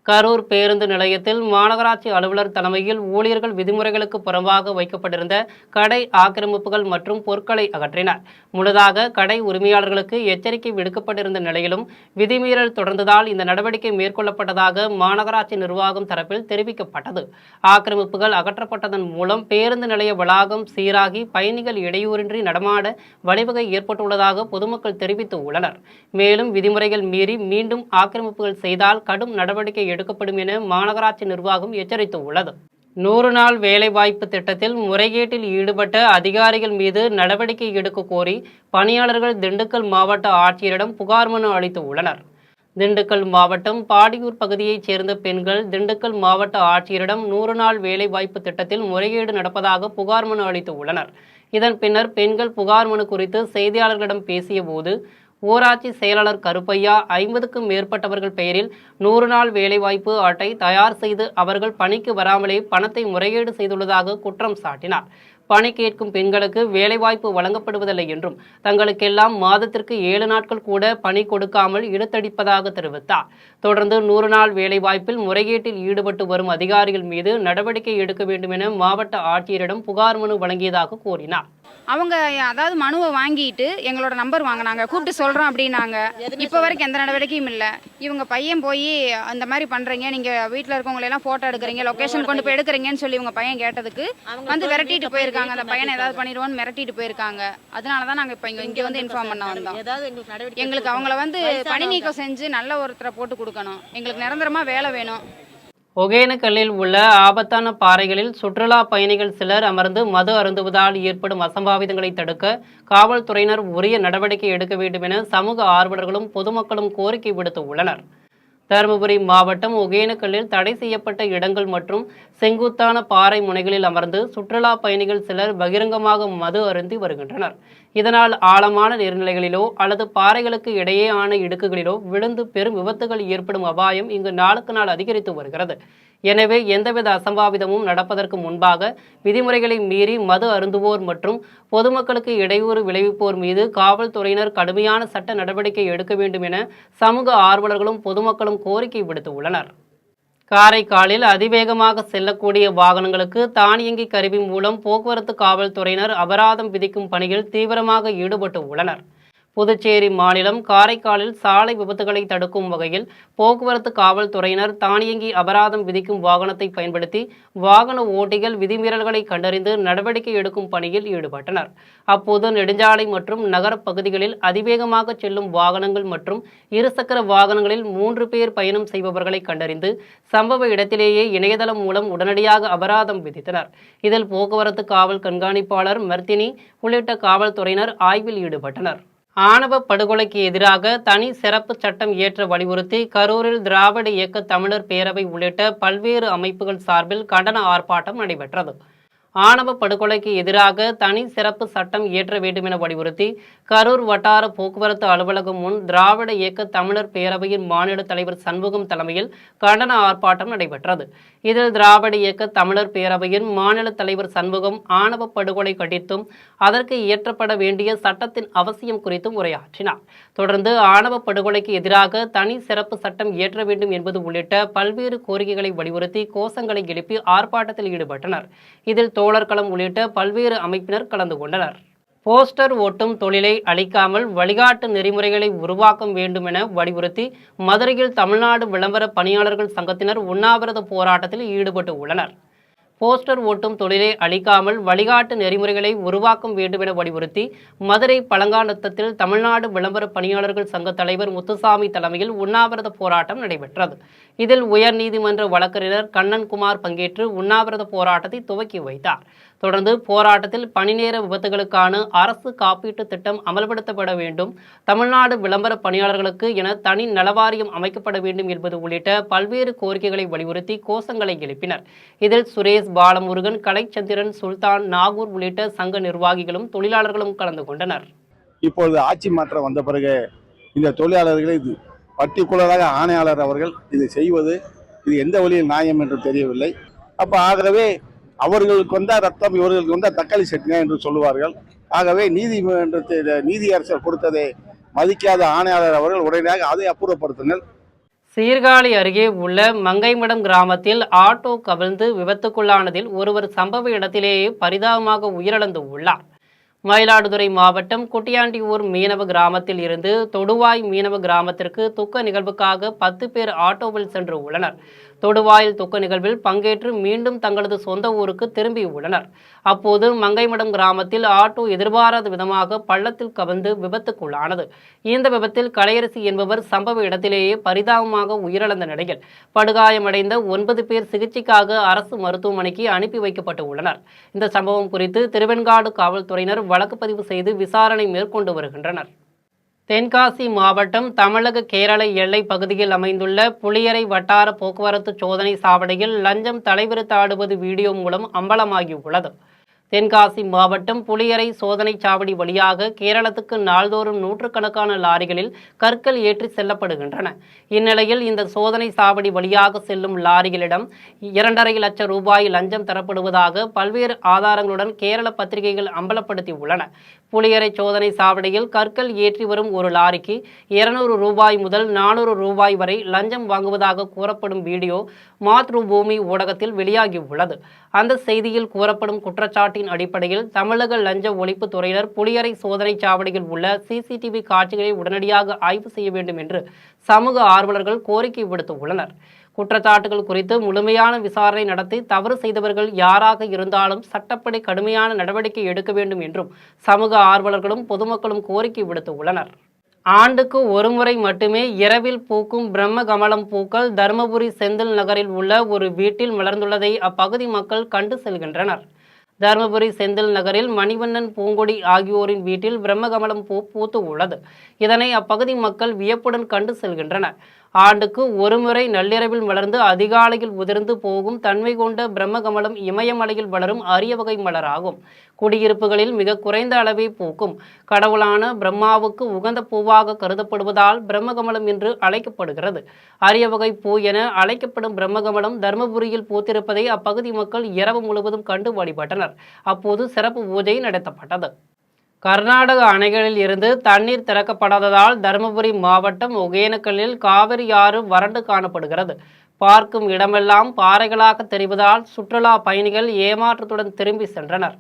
கரூர் பேருந்து நிலையத்தில் மாநகராட்சி அலுவலர் தலைமையில் ஊழியர்கள் விதிமுறைகளுக்கு புறம்பாக வைக்கப்பட்டிருந்த கடை ஆக்கிரமிப்புகள் மற்றும் பொருட்களை அகற்றினர். முன்னதாக கடை உரிமையாளர்களுக்கு எச்சரிக்கை விடுக்கப்பட்டிருந்த நிலையிலும் விதிமீறல் தொடர்ந்ததால் இந்த நடவடிக்கை மேற்கொள்ளப்பட்டதாக மாநகராட்சி நிர்வாகம் தரப்பில் தெரிவிக்கப்பட்டது. ஆக்கிரமிப்புகள் அகற்றப்பட்டதன் மூலம் பேருந்து நிலைய வளாகம் சீராகி பயணிகள் இடையூறின்றி நடமாட வழிவகை ஏற்பட்டுள்ளதாக பொதுமக்கள் தெரிவித்துள்ளனர். மேலும் விதிமுறைகள் மீறி மீண்டும் ஆக்கிரமிப்புகள் செய்தால் கடும் நடவடிக்கை எடுக்கப்படும் என மாநகராட்சி நிர்வாகம் எச்சரித்துள்ளது. 100 நாள் வேலைவாய்ப்பு திட்டத்தில் முறைகேட்டில் ஈடுபட்ட அதிகாரிகள் மீது நடவடிக்கை எடுக்க கோரி பணியாளர்கள் திண்டுக்கல் மாவட்ட ஆட்சியரிடம் புகார் மனு அளித்துள்ளனர். திண்டுக்கல் மாவட்டம் பாடியூர் பகுதியைச் சேர்ந்த பெண்கள் திண்டுக்கல் மாவட்ட ஆட்சியரிடம் 100 நாள் வேலைவாய்ப்பு திட்டத்தில் முறைகேடு நடப்பதாக புகார் மனு அளித்துள்ளனர். இதன் பின்னர் பெண்கள் புகார் மனு குறித்து செய்தியாளர்களிடம் பேசிய போது ஊராட்சி செயலாளர் கருப்பையா 50க்கும் மேற்பட்டவர்கள் பெயரில் 100 நாள் வேலைவாய்ப்பு அட்டை தயார் செய்து அவர்கள் பணிக்கு வராமலே பணத்தை முறைகேடு செய்துள்ளதாக குற்றம் சாட்டினார். பணி கேட்கும் பெண்களுக்கு வேலைவாய்ப்பு வழங்கப்படுவதில்லை என்றும் தங்களுக்கெல்லாம் மாதத்திற்கு 7 நாட்கள் கூட பணி கொடுக்காமல் இழுத்தடிப்பதாக தெரிவித்தார். தொடர்ந்து 100 நாள் வேலைவாய்ப்பில் முறைகேட்டில் ஈடுபட்டு வரும் அதிகாரிகள் மீது நடவடிக்கை எடுக்க வேண்டும் என மாவட்ட ஆட்சியரிடம் புகார் மனு வழங்கியதாக கூறினார். அவங்க அதாவது மனுவை வாங்கிட்டு எங்களோட நம்பர் வாங்கினாங்க, கூப்பிட்டு சொல்கிறோம் அப்படின்னாங்க. இப்போ வரைக்கும் எந்த நடவடிக்கையும் இல்லை. இவங்க பையன் போய் அந்த மாதிரி பண்ணுறீங்க, நீங்கள் வீட்டில் இருக்கவங்களெல்லாம் ஃபோட்டோ எடுக்கிறீங்க, லொக்கேஷன் கொண்டு போய் எடுக்கிறீங்கன்னு சொல்லி இவங்க பையன் கேட்டதுக்கு வந்து விரட்டிட்டு போயிருக்காங்க. அந்த பையனை ஏதாவது பண்ணிடுவோன்னு மிரட்டிட்டு போயிருக்காங்க. அதனால தான் நாங்கள் இப்போ இங்கே வந்து இன்ஃபார்ம் பண்ண வந்தோம். எங்களுக்கு அவங்கள வந்து பணி நீக்கம் செஞ்சு நல்ல ஒருத்தரை போட்டு கொடுக்கணும். எங்களுக்கு நிரந்தரமாக வேலை வேணும். ஒகேனக்கல்லில் உள்ள ஆபத்தான பாறைகளில் சுற்றுலா பயணிகள் சிலர் அமர்ந்து மது அருந்துவதால் ஏற்படும் அசம்பாவிதங்களை தடுக்க காவல்துறையினர் உரிய நடவடிக்கை எடுக்க வேண்டும் என சமூக ஆர்வலர்களும் பொதுமக்களும் கோரிக்கை விடுத்துள்ளனர். தருமபுரி மாவட்டம் ஒகேனக்கல்லில் தடை செய்யப்பட்ட இடங்கள் மற்றும் செங்குத்தான பாறை முனைகளில் அமர்ந்து சுற்றுலா பயணிகள் சிலர் பகிரங்கமாக மது அருந்தி வருகின்றனர். இதனால் ஆழமான நீர்நிலைகளிலோ அல்லது பாறைகளுக்கு இடையேயான இடுக்குகளிலோ விழுந்து பெரும் விபத்துகள் ஏற்படும் அபாயம் இங்கு நாளுக்கு நாள் அதிகரித்து வருகிறது. எனவே எந்தவித அசம்பாவிதமும் நடப்பதற்கு முன்பாக விதிமுறைகளை மீறி மது அருந்துவோர் மற்றும் பொதுமக்களுக்கு இடையூறு விளைவிப்போர் மீது காவல்துறையினர் கடுமையான சட்ட நடவடிக்கை எடுக்க வேண்டும் என சமூக ஆர்வலர்களும் பொதுமக்களும் கோரிக்கை விடுத்துள்ளனர். காரைக்காலில் அதிவேகமாக செல்லக்கூடிய வாகனங்களுக்கு தானியங்கி கருவி மூலம் போக்குவரத்து காவல்துறையினர் அபராதம் விதிக்கும் பணியில் தீவிரமாக ஈடுபட்டு உள்ளனர். புதுச்சேரி மாநிலம் காரைக்காலில் சாலை விபத்துகளை தடுக்கும் வகையில் போக்குவரத்து காவல்துறையினர் தானியங்கி அபராதம் விதிக்கும் வாகனத்தை பயன்படுத்தி வாகன ஓட்டிகள் விதிமீறல்களை கண்டறிந்து நடவடிக்கை எடுக்கும் பணியில் ஈடுபட்டனர். அப்போது நெடுஞ்சாலை மற்றும் நகர பகுதிகளில் அதிவேகமாக செல்லும் வாகனங்கள் மற்றும் இருசக்கர வாகனங்களில் 3 பேர் பயணம் செய்பவர்களை கண்டறிந்து சம்பவ இடத்திலேயே இணையதளம் மூலம் உடனடியாக அபராதம் விதித்தனர். இதில் போக்குவரத்து காவல் கண்காணிப்பாளர் மர்த்தினி உள்ளிட்ட காவல்துறையினர் ஆய்வில் ஈடுபட்டனர். ஆணவ படுகொலைக்கு எதிராக தனி சிறப்பு சட்டம் இயற்ற வலியுறுத்தி கரூரில் திராவிட இயக்க தமிழர் பேரவை உள்ளிட்ட பல்வேறு அமைப்புகள் சார்பில் கண்டன ஆர்ப்பாட்டம் நடைபெற்றது. ஆணவ படுகொலைக்கு எதிராக தனி சிறப்பு சட்டம் இயற்ற வேண்டும் என வலியுறுத்தி கரூர் வட்டார போக்குவரத்து அலுவலகம் முன் திராவிட இயக்க தமிழர் பேரவையின் மாநில தலைவர் சண்முகம் தலைமையில் கண்டன ஆர்ப்பாட்டம் நடைபெற்றது. இதில் திராவிட இயக்க தமிழர் பேரவையின் மாநில தலைவர் சண்முகம் ஆணவ படுகொலை கண்டித்தும் அதற்கு இயற்றப்பட வேண்டிய சட்டத்தின் அவசியம் குறித்தும் உரையாற்றினார். தொடர்ந்து ஆணவ படுகொலைக்கு எதிராக தனி சிறப்பு சட்டம் இயற்ற வேண்டும் என்பது உள்ளிட்ட பல்வேறு கோரிக்கைகளை வலியுறுத்தி கோஷங்களை எழுப்பி ஆர்ப்பாட்டத்தில் ஈடுபட்டனர். இதில் தோழர்களம் உள்ளிட்ட பல்வேறு அமைப்பினர் கலந்து கொண்டனர். போஸ்டர் ஓட்டும் தொழிலை அளிக்காமல் வழிகாட்டு நெறிமுறைகளை உருவாக்க வேண்டும் என வலியுறுத்தி மதுரையில் தமிழ்நாடு விளம்பர பணியாளர்கள் சங்கத்தினர் உண்ணாவிரத போராட்டத்தில் ஈடுபட்டு உள்ளனர். போஸ்டர் ஓட்டும் தொழிலை அளிக்காமல் வழிகாட்டு நெறிமுறைகளை உருவாக்க வேண்டும் என வலியுறுத்தி மதுரை பழங்காநத்தத்தில் தமிழ்நாடு விளம்பர பணியாளர்கள் சங்க தலைவர் முத்துசாமி தலைமையில் உண்ணாவிரத போராட்டம் நடைபெற்றது. இதில் உயர்நீதிமன்ற வழக்கறிஞர் கண்ணன்குமார் பங்கேற்று உண்ணாவிரத போராட்டத்தை துவக்கி வைத்தார். தொடர்ந்து போராட்டத்தில் பணிநேர விபத்துகளுக்கான அரசு காப்பீட்டு திட்டம் அமல்படுத்தப்பட வேண்டும், தமிழ்நாடு விளம்பர பணியாளர்களுக்கு என தனி நலவாரியம் அமைக்கப்பட வேண்டும் என்பது உள்ளிட்ட பல்வேறு கோரிக்கைகளை வலியுறுத்தி கோஷங்களை எழுப்பினர். இதில் சுரேஷ், பாலமுருகன், கலைச்சந்திரன், சுல்தான், நாகூர் உள்ளிட்ட சங்க நிர்வாகிகளும் தொழிலாளர்களும் கலந்து கொண்டனர். இப்பொழுது ஆட்சி மாற்றம் வந்த பிறகு இந்த தொழிலாளர்களை இது பர்டிகுலராக ஆணையாளர் அவர்கள் இது செய்வது இது எந்த வழியில் நியாயம் என்று தெரியவில்லை. அப்போ ஆகவே அவர்களுக்கு வந்த ரத்தம் இவர்களுக்கு வந்த தக்காளி சட்னி என்று சொல்லுவார்கள். ஆகவே நீதிமன்றத்தை நீதியரசர் கொடுத்ததை மதிக்காத ஆணையாளர் அவர்கள் உடனடியாக அதை அப்புறப்படுத்தினர். சீர்காழி அருகே உள்ள மங்கைமடம் கிராமத்தில் ஆட்டோ கவிழ்ந்து விபத்துக்குள்ளானதில் ஒருவர் சம்பவ இடத்திலேயே பரிதாபமாக உயிரிழந்து உள்ளார். மயிலாடுதுறை மாவட்டம் குட்டியாண்டியூர் மீனவ கிராமத்தில் இருந்து தொடுவாய் மீனவ கிராமத்திற்கு துக்க நிகழ்வுக்காக 10 பேர் ஆட்டோவில் சென்று உள்ளனர். தொடுவாயில் துக்க நிகழ்வில் பங்கேற்று மீண்டும் தங்களது சொந்த ஊருக்கு திரும்பியுள்ளனர். அப்போது மங்கைமடம் கிராமத்தில் ஆட்டோ எதிர்பாராத விதமாக பள்ளத்தில் கவிழ்ந்து விபத்துக்குள்ளானது. இந்த விபத்தில் கலையரசி என்பவர் சம்பவ இடத்திலேயே பரிதாபமாக உயிரிழந்த நிலையில் படுகாயமடைந்த 9 பேர் சிகிச்சைக்காக அரசு மருத்துவமனைக்கு அனுப்பி வைக்கப்பட்டு உள்ளனர். இந்த சம்பவம் குறித்து திருவெண்காடு காவல்துறையினர் வழக்கு பதிவு செய்து விசாரணை மேற்கொண்டு வருகின்றனர். தென்காசி மாவட்டம் தமிழக கேரள எல்லை பகுதியில் அமைந்துள்ள புளியரை வட்டார போக்குவரத்து சோதனை சாவடியில் லஞ்சம் தலைவிரித்தாடுவது வீடியோ மூலம் அம்பலமாகியுள்ளது. தென்காசி மாவட்டம் புளியரை சோதனை சாவடி வழியாக கேரளத்துக்கு நாள்தோறும் நூற்றுக்கணக்கான லாரிகளில் கற்கள் ஏற்றி செல்லப்படுகின்றன. இந்நிலையில் இந்த சோதனை சாவடி வழியாக செல்லும் லாரிகளிடம் 2.5 லட்சம் ரூபாய் லஞ்சம் தரப்படுவதாக பல்வேறு ஆதாரங்களுடன் கேரள பத்திரிகைகள் அம்பலப்படுத்தி உள்ளன. புளியரை சோதனை சாவடியில் கற்கள் ஏற்றி வரும் ஒரு லாரிக்கு 200 ரூபாய் முதல் 400 ரூபாய் வரை லஞ்சம் வாங்குவதாக கூறப்படும் வீடியோ மாத்ருபூமி ஊடகத்தில் வெளியாகியுள்ளது. அந்த செய்தியில் கூறப்படும் குற்றச்சாட்டின் அடிப்படையில் தமிழக லஞ்ச ஒழிப்பு துறையினர் புளியரை சோதனை சாவடியில் உள்ள CCTV காட்சிகளை உடனடியாக ஆய்வு செய்ய வேண்டும் என்று சமூக ஆர்வலர்கள் கோரிக்கை விடுத்துள்ளனர். குற்றச்சாட்டுகள் குறித்து முழுமையான விசாரணை நடத்தி தவறு செய்தவர்கள் யாராக இருந்தாலும் சட்டப்படி கடுமையான நடவடிக்கை எடுக்க வேண்டும் என்றும் சமூக ஆர்வலர்களும் பொதுமக்களும் கோரிக்கை விடுத்துள்ளனர். ஆண்டுக்கு ஒருமுறை மட்டுமே இரவில் பூக்கும் பிரம்ம கமலம் பூக்கள் தருமபுரி செந்தில் நகரில் உள்ள ஒரு வீட்டில் மலர்ந்துள்ளதை அப்பகுதி மக்கள் கண்டு செல்கின்றனர். தருமபுரி செந்தில் நகரில் மணிவண்ணன், பூங்கொடி ஆகியோரின் வீட்டில் பிரம்மகமலம் பூ பூத்து உள்ளது. இதனை அப்பகுதி மக்கள் வியப்புடன் கண்டு செல்கின்றனர். ஆண்டுக்கு ஒருமுறை நள்ளிரவில் மலர்ந்து அதிகாலையில் உதிர்ந்து போகும் தன்மை கொண்ட பிரம்மகமலம் இமயமலையில் வளரும் அரிய வகை மலராகும். குடியிருப்புகளில் மிக குறைந்த அளவே பூக்கும். கடவுளான பிரம்மாவுக்கு உகந்த பூவாக கருதப்படுவதால் பிரம்மகமலம் என்று அழைக்கப்படுகிறது. அரிய வகை பூ என அழைக்கப்படும் பிரம்மகமலம் தருமபுரியில் பூத்திருப்பதை அப்பகுதி மக்கள் இரவு முழுவதும் கண்டு வழிபட்டனர். அப்போது சிறப்பு பூஜை நடத்தப்பட்டது. கர்நாடக அணைகளில் இருந்து தண்ணீர் திறக்கப்படாததால் தருமபுரி மாவட்டம் ஒகேனக்கல்லில் காவிரி ஆறு வறண்டு காணப்படுகிறது. பார்க்கும் இடமெல்லாம் பாறைகளாக தெரிவதால் சுற்றுலா பயணிகள் ஏமாற்றத்துடன் திரும்பி சென்றனர்.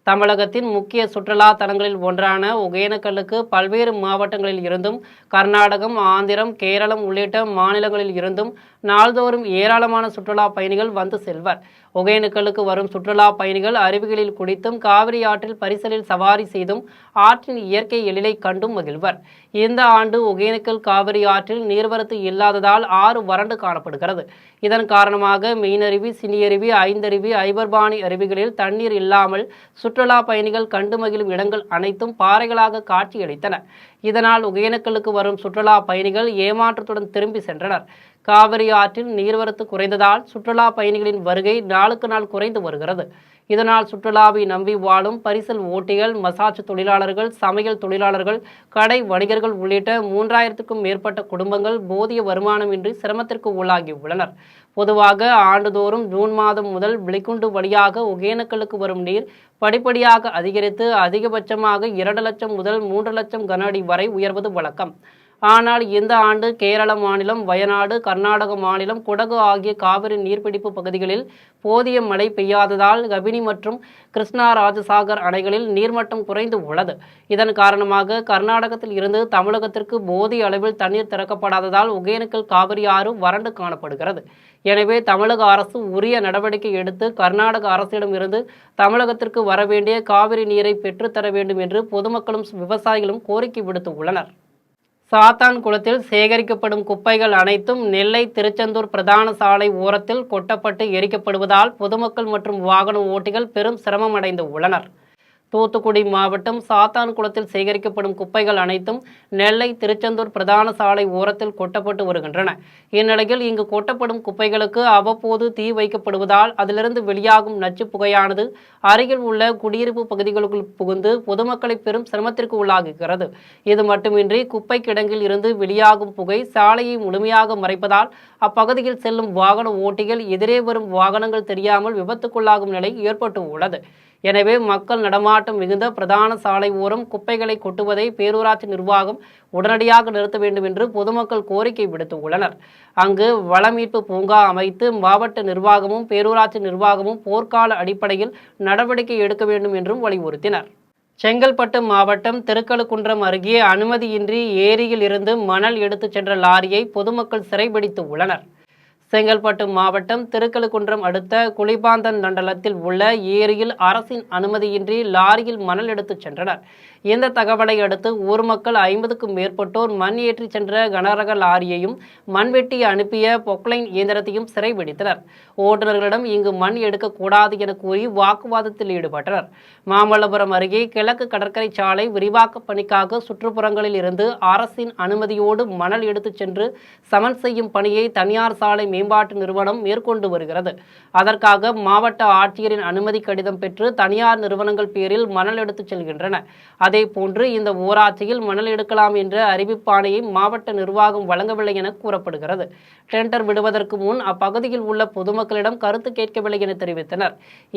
தமிழகத்தின் முக்கிய சுற்றுலா தலங்களில் ஒன்றான ஒகேனக்கல்லுக்கு பல்வேறு மாவட்டங்களில் இருந்தும் கர்நாடகம், ஆந்திரம், கேரளம் உள்ளிட்ட மாநிலங்களில் இருந்தும் நாள்தோறும் ஏராளமான சுற்றுலா பயணிகள் வந்து செல்வர். ஒகேனக்கல்லுக்கு வரும் சுற்றுலா பயணிகள் அருவிகளில் குளித்தும் காவிரி ஆற்றில் பரிசலில் சவாரி செய்தும் ஆற்றின் இயற்கை எழிலை கண்டும் மகிழ்வர். இந்த ஆண்டு ஒகேனக்கல் காவிரி ஆற்றில் நீர்வரத்து இல்லாததால் ஆறு வறண்டு காணப்படுகிறது. இதன் காரணமாக மெயினருவி, சினியருவி, ஐந்தருவி, ஐபர்பாணி அருவிகளில் தண்ணீர் இல்லாமல் சுற்றுலா பயணிகள் கண்டு மகிழும் இடங்கள் அனைத்தும் பாறைகளாக காட்சியளித்தன. இதனால் ஒகேனக்கல்லுக்கு வரும் சுற்றுலா பயணிகள் ஏமாற்றத்துடன் திரும்பி சென்றனர். காவிரி ஆற்றில் நீர்வரத்து குறைந்ததால் சுற்றுலா பயணிகளின் வருகை நாளுக்கு நாள் குறைந்து வருகிறது. இதனால் சுற்றுலாவை நம்பி வாழும் பரிசல் ஓட்டிகள், மசாஜ் தொழிலாளர்கள், சமையல் தொழிலாளர்கள், கடை வணிகர்கள் உள்ளிட்ட 3000க்கும் மேற்பட்ட குடும்பங்கள் போதிய வருமானமின்றி சிரமத்திற்கு உள்ளாகி உள்ளனர். பொதுவாக ஆண்டுதோறும் ஜூன் மாதம் முதல் விளிக்குண்டு வழியாக ஒகேனக்கல்லுக்கு வரும் நீர் படிப்படியாக அதிகரித்து அதிகபட்சமாக 2 லட்சம் முதல் 3 லட்சம் கன அடி வரை உயர்வது வழக்கம். ஆனால் இந்த ஆண்டு கேரள மாநிலம், வயநாடு, கர்நாடக மாநிலம், குடகு ஆகிய காவிரி நீர்பிடிப்பு பகுதிகளில் போதிய மழை பெய்யாததால் கபினி மற்றும் கிருஷ்ணா ராஜசாகர் அணைகளில் நீர்மட்டம் குறைந்து உள்ளது. இதன் காரணமாக கர்நாடகத்தில் இருந்து தமிழகத்திற்கு போதிய அளவில் தண்ணீர் திறக்கப்படாததால் ஒகேனக்கல் காவிரி ஆறு வறண்டு காணப்படுகிறது. எனவே தமிழக அரசு உரிய நடவடிக்கை எடுத்து கர்நாடக அரசிடம் இருந்து தமிழகத்திற்கு வரவேண்டிய காவிரி நீரை பெற்றுத்தர வேண்டும் என்று பொதுமக்களும் விவசாயிகளும் கோரிக்கை விடுத்துள்ளனர். சாத்தான்குளத்தில் சேகரிக்கப்படும் குப்பைகள் அனைத்தும் நெல்லை திருச்செந்தூர் பிரதான சாலை ஓரத்தில் கொட்டப்பட்டு எரிக்கப்படுவதால் பொதுமக்கள் மற்றும் வாகன ஓட்டிகள் பெரும் சிரமம் அடைந்து உள்ளனர். தூத்துக்குடி மாவட்டம் சாத்தான்குளத்தில் சேகரிக்கப்படும் குப்பைகள் அனைத்தும் நெல்லை திருச்செந்தூர் பிரதான சாலை ஓரத்தில் கொட்டப்பட்டு வருகின்றன. இந்நிலையில் இங்கு கொட்டப்படும் குப்பைகளுக்கு அவ்வப்போது தீ வைக்கப்படுவதால் அதிலிருந்து வெளியாகும் நச்சு புகையானது அருகில் உள்ள குடியிருப்பு பகுதிகளுக்குள் புகுந்து பொதுமக்களை பெரும் சிரமத்திற்கு உள்ளாகுகிறது. இது மட்டுமின்றி குப்பை கிடங்கில் இருந்து வெளியாகும் புகை சாலையை முழுமையாக மறைப்பதால் அப்பகுதியில் செல்லும் வாகன ஓட்டிகள் எதிரே வரும் வாகனங்கள் தெரியாமல் விபத்துக்குள்ளாகும் நிலை ஏற்பட்டு உள்ளது. எனவே மக்கள் நடமாட்டம் மிகுந்த பிரதான சாலை ஓரம் குப்பைகளை கொட்டுவதை பேரூராட்சி நிர்வாகம் உடனடியாக நிறுத்த வேண்டும் என்று பொதுமக்கள் கோரிக்கை விடுத்துள்ளனர். அங்கு வளமீட்பு பூங்கா அமைத்து மாவட்ட நிர்வாகமும் பேரூராட்சி நிர்வாகமும் போர்க்கால அடிப்படையில் நடவடிக்கை எடுக்க வேண்டும் என்றும் வலியுறுத்தினர். செங்கல்பட்டு மாவட்டம் திருக்கழுக்குன்றம் அருகே அனுமதியின்றி ஏரியில் இருந்து மணல் எடுத்துச் சென்ற லாரியை பொதுமக்கள் சிறைபிடித்து உள்ளனர். செங்கல்பட்டு மாவட்டம் திருக்கழுக்குன்றம் அடுத்த குளிபாந்தன் மண்டலத்தில் உள்ள ஏரியில் அரசின் அனுமதியின்றி லாரியில் மணல் எடுத்துச் சென்றனர். இந்த தகவலை அடுத்து ஊர் மக்கள் 50க்கும் மேற்பட்டோர் மண் ஏற்றி சென்ற கனரக லாரியையும் மண்வெட்டி அனுப்பிய பொக்லைன் இயந்திரத்தையும் சிறைபிடித்தனர். ஓட்டுநர்களிடம் இங்கு மண் எடுக்கக்கூடாது என கூறி வாக்குவாதத்தில் ஈடுபட்டனர். மாமல்லபுரம் அருகே கிழக்கு கடற்கரை சாலை விரிவாக்க பணிக்காக சுற்றுப்புறங்களில் இருந்து அரசின் அனுமதியோடு மணல் எடுத்துச் சென்று சமன் செய்யும் பணியை தனியார் சாலை மேம்பாட்டு நிறுவனம் மேற்கொண்டு வருகிறது. அதற்காக மாவட்ட ஆட்சியரின் அனுமதி கடிதம் பெற்று தனியார் நிறுவனங்கள் பேரில் மணல் எடுத்துச் செல்கின்றன. அதேபோன்று இந்த ஊராட்சியில் மணல் எடுக்கலாம் என்ற அறிவிப்பாணையை மாவட்ட நிர்வாகம் வழங்கவில்லை என கூறப்படுகிறது. டெண்டர் விடுவதற்கு முன் அப்பகுதியில் உள்ள பொதுமக்களிடம் கருத்து கேட்கவில்லை என தெரிவித்தனர்.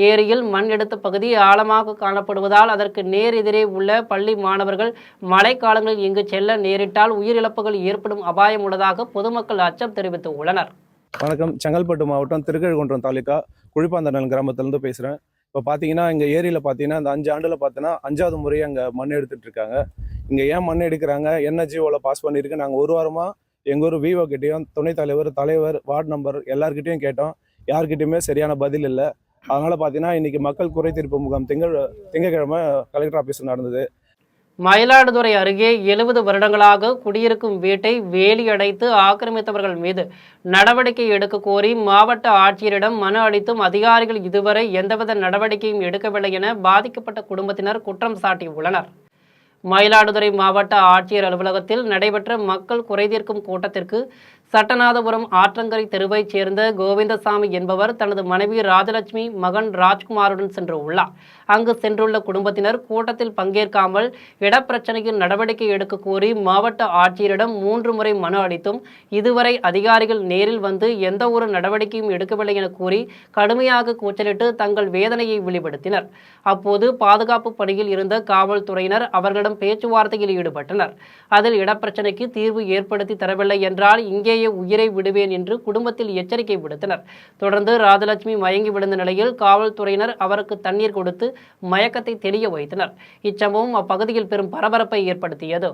ஏரியில் மண் எடுத்த பகுதி ஆழமாக காணப்படுவதால் அதற்கு நேர் எதிரே உள்ள பள்ளி மாணவர்கள் மழைக்காலங்களில் இங்கு செல்ல நேரிட்டால் உயிரிழப்புகள் ஏற்படும் அபாயம் உள்ளதாக பொதுமக்கள் அச்சம் தெரிவித்துள்ளனர். வணக்கம். செங்கல்பட்டு மாவட்டம் திருக்கழுக்குன்றம் தாலுகா குழிப்பாந்தனல் கிராமத்திலேருந்து பேசுகிறேன். இப்போ பார்த்தீங்கன்னா இங்கே ஏரியில் பார்த்தீங்கன்னா இந்த 5 ஆண்டில் பார்த்தீங்கன்னா 5வது முறையாக அங்கே மண் எடுத்துகிட்டு இருக்காங்க. இங்கே ஏன் மண் எடுக்கிறாங்க, என்ன ஜிஓவில் பாஸ் பண்ணியிருக்கு, நாங்கள் ஒரு வாரமாக எங்கள் ஊர் விஓ கிட்டேயும் துணைத் தலைவர், வார்டு நம்பர் எல்லார்கிட்டையும் கேட்டோம். யார்கிட்டையுமே சரியான பதில் இல்லை. அதனால் பார்த்தீங்கன்னா இன்றைக்கி மக்கள் குறை தீர்ப்பு முகாம் திங்கட்கிழமை கலெக்டர் ஆஃபீஸில் நடந்தது. மயிலாடுதுறை அருகே 70 வருடங்களாக குடியிருக்கும் வீட்டை வேலி அடைத்து ஆக்கிரமித்தவர்கள் மீது நடவடிக்கை எடுக்க கோரி மாவட்ட ஆட்சியரிடம் மனு அளித்தும் அதிகாரிகள் இதுவரை எந்தவித நடவடிக்கையும் எடுக்கவில்லை என பாதிக்கப்பட்ட குடும்பத்தினர் குற்றம் சாட்டியுள்ளனர். மயிலாடுதுறை மாவட்ட ஆட்சியர் அலுவலகத்தில் நடைபெற்ற மக்கள் குறைதீர்க்கும் கூட்டத்திற்கு சட்டநாதபுரம் ஆற்றங்கரை தெருவைச் சேர்ந்த கோவிந்தசாமி என்பவர் தனது மனைவி ராஜலட்சுமி, மகன் ராஜ்குமாருடன் சென்றுள்ளார். அங்கு சென்றுள்ள குடும்பத்தினர் கூட்டத்தில் பங்கேற்காமல் இடப்பிரச்சனைக்கு நடவடிக்கை எடுக்க கோரி மாவட்ட ஆட்சியரிடம் 3 முறை மனு அளித்தும் இதுவரை அதிகாரிகள் நேரில் வந்து எந்த ஒரு நடவடிக்கையும் எடுக்கவில்லை என கூறி கடுமையாக கூச்சலிட்டு தங்கள் வேதனையை வெளிப்படுத்தினர். அப்போது பாதுகாப்பு பணியில் இருந்த காவல்துறையினர் அவர்களிடம் பேச்சுவார்த்தையில் ஈடுபட்டனர். அதில் இடப்பிரச்சனைக்கு தீர்வு ஏற்படுத்தி தரவில்லை என்றால் இங்கே உயிரை விடுவேன் என்று குடும்பத்தில் எச்சரிக்கை விடுத்தனர். தொடர்ந்து ராஜலட்சுமி மயங்கி விழுந்த நிலையில் காவல்துறையினர் அவருக்கு தண்ணீர் கொடுத்து மயக்கத்தை தெளிய வைத்தனர். இச்சம்பவம் அப்பகுதியில் பெரும் பரபரப்பை ஏற்படுத்தியது.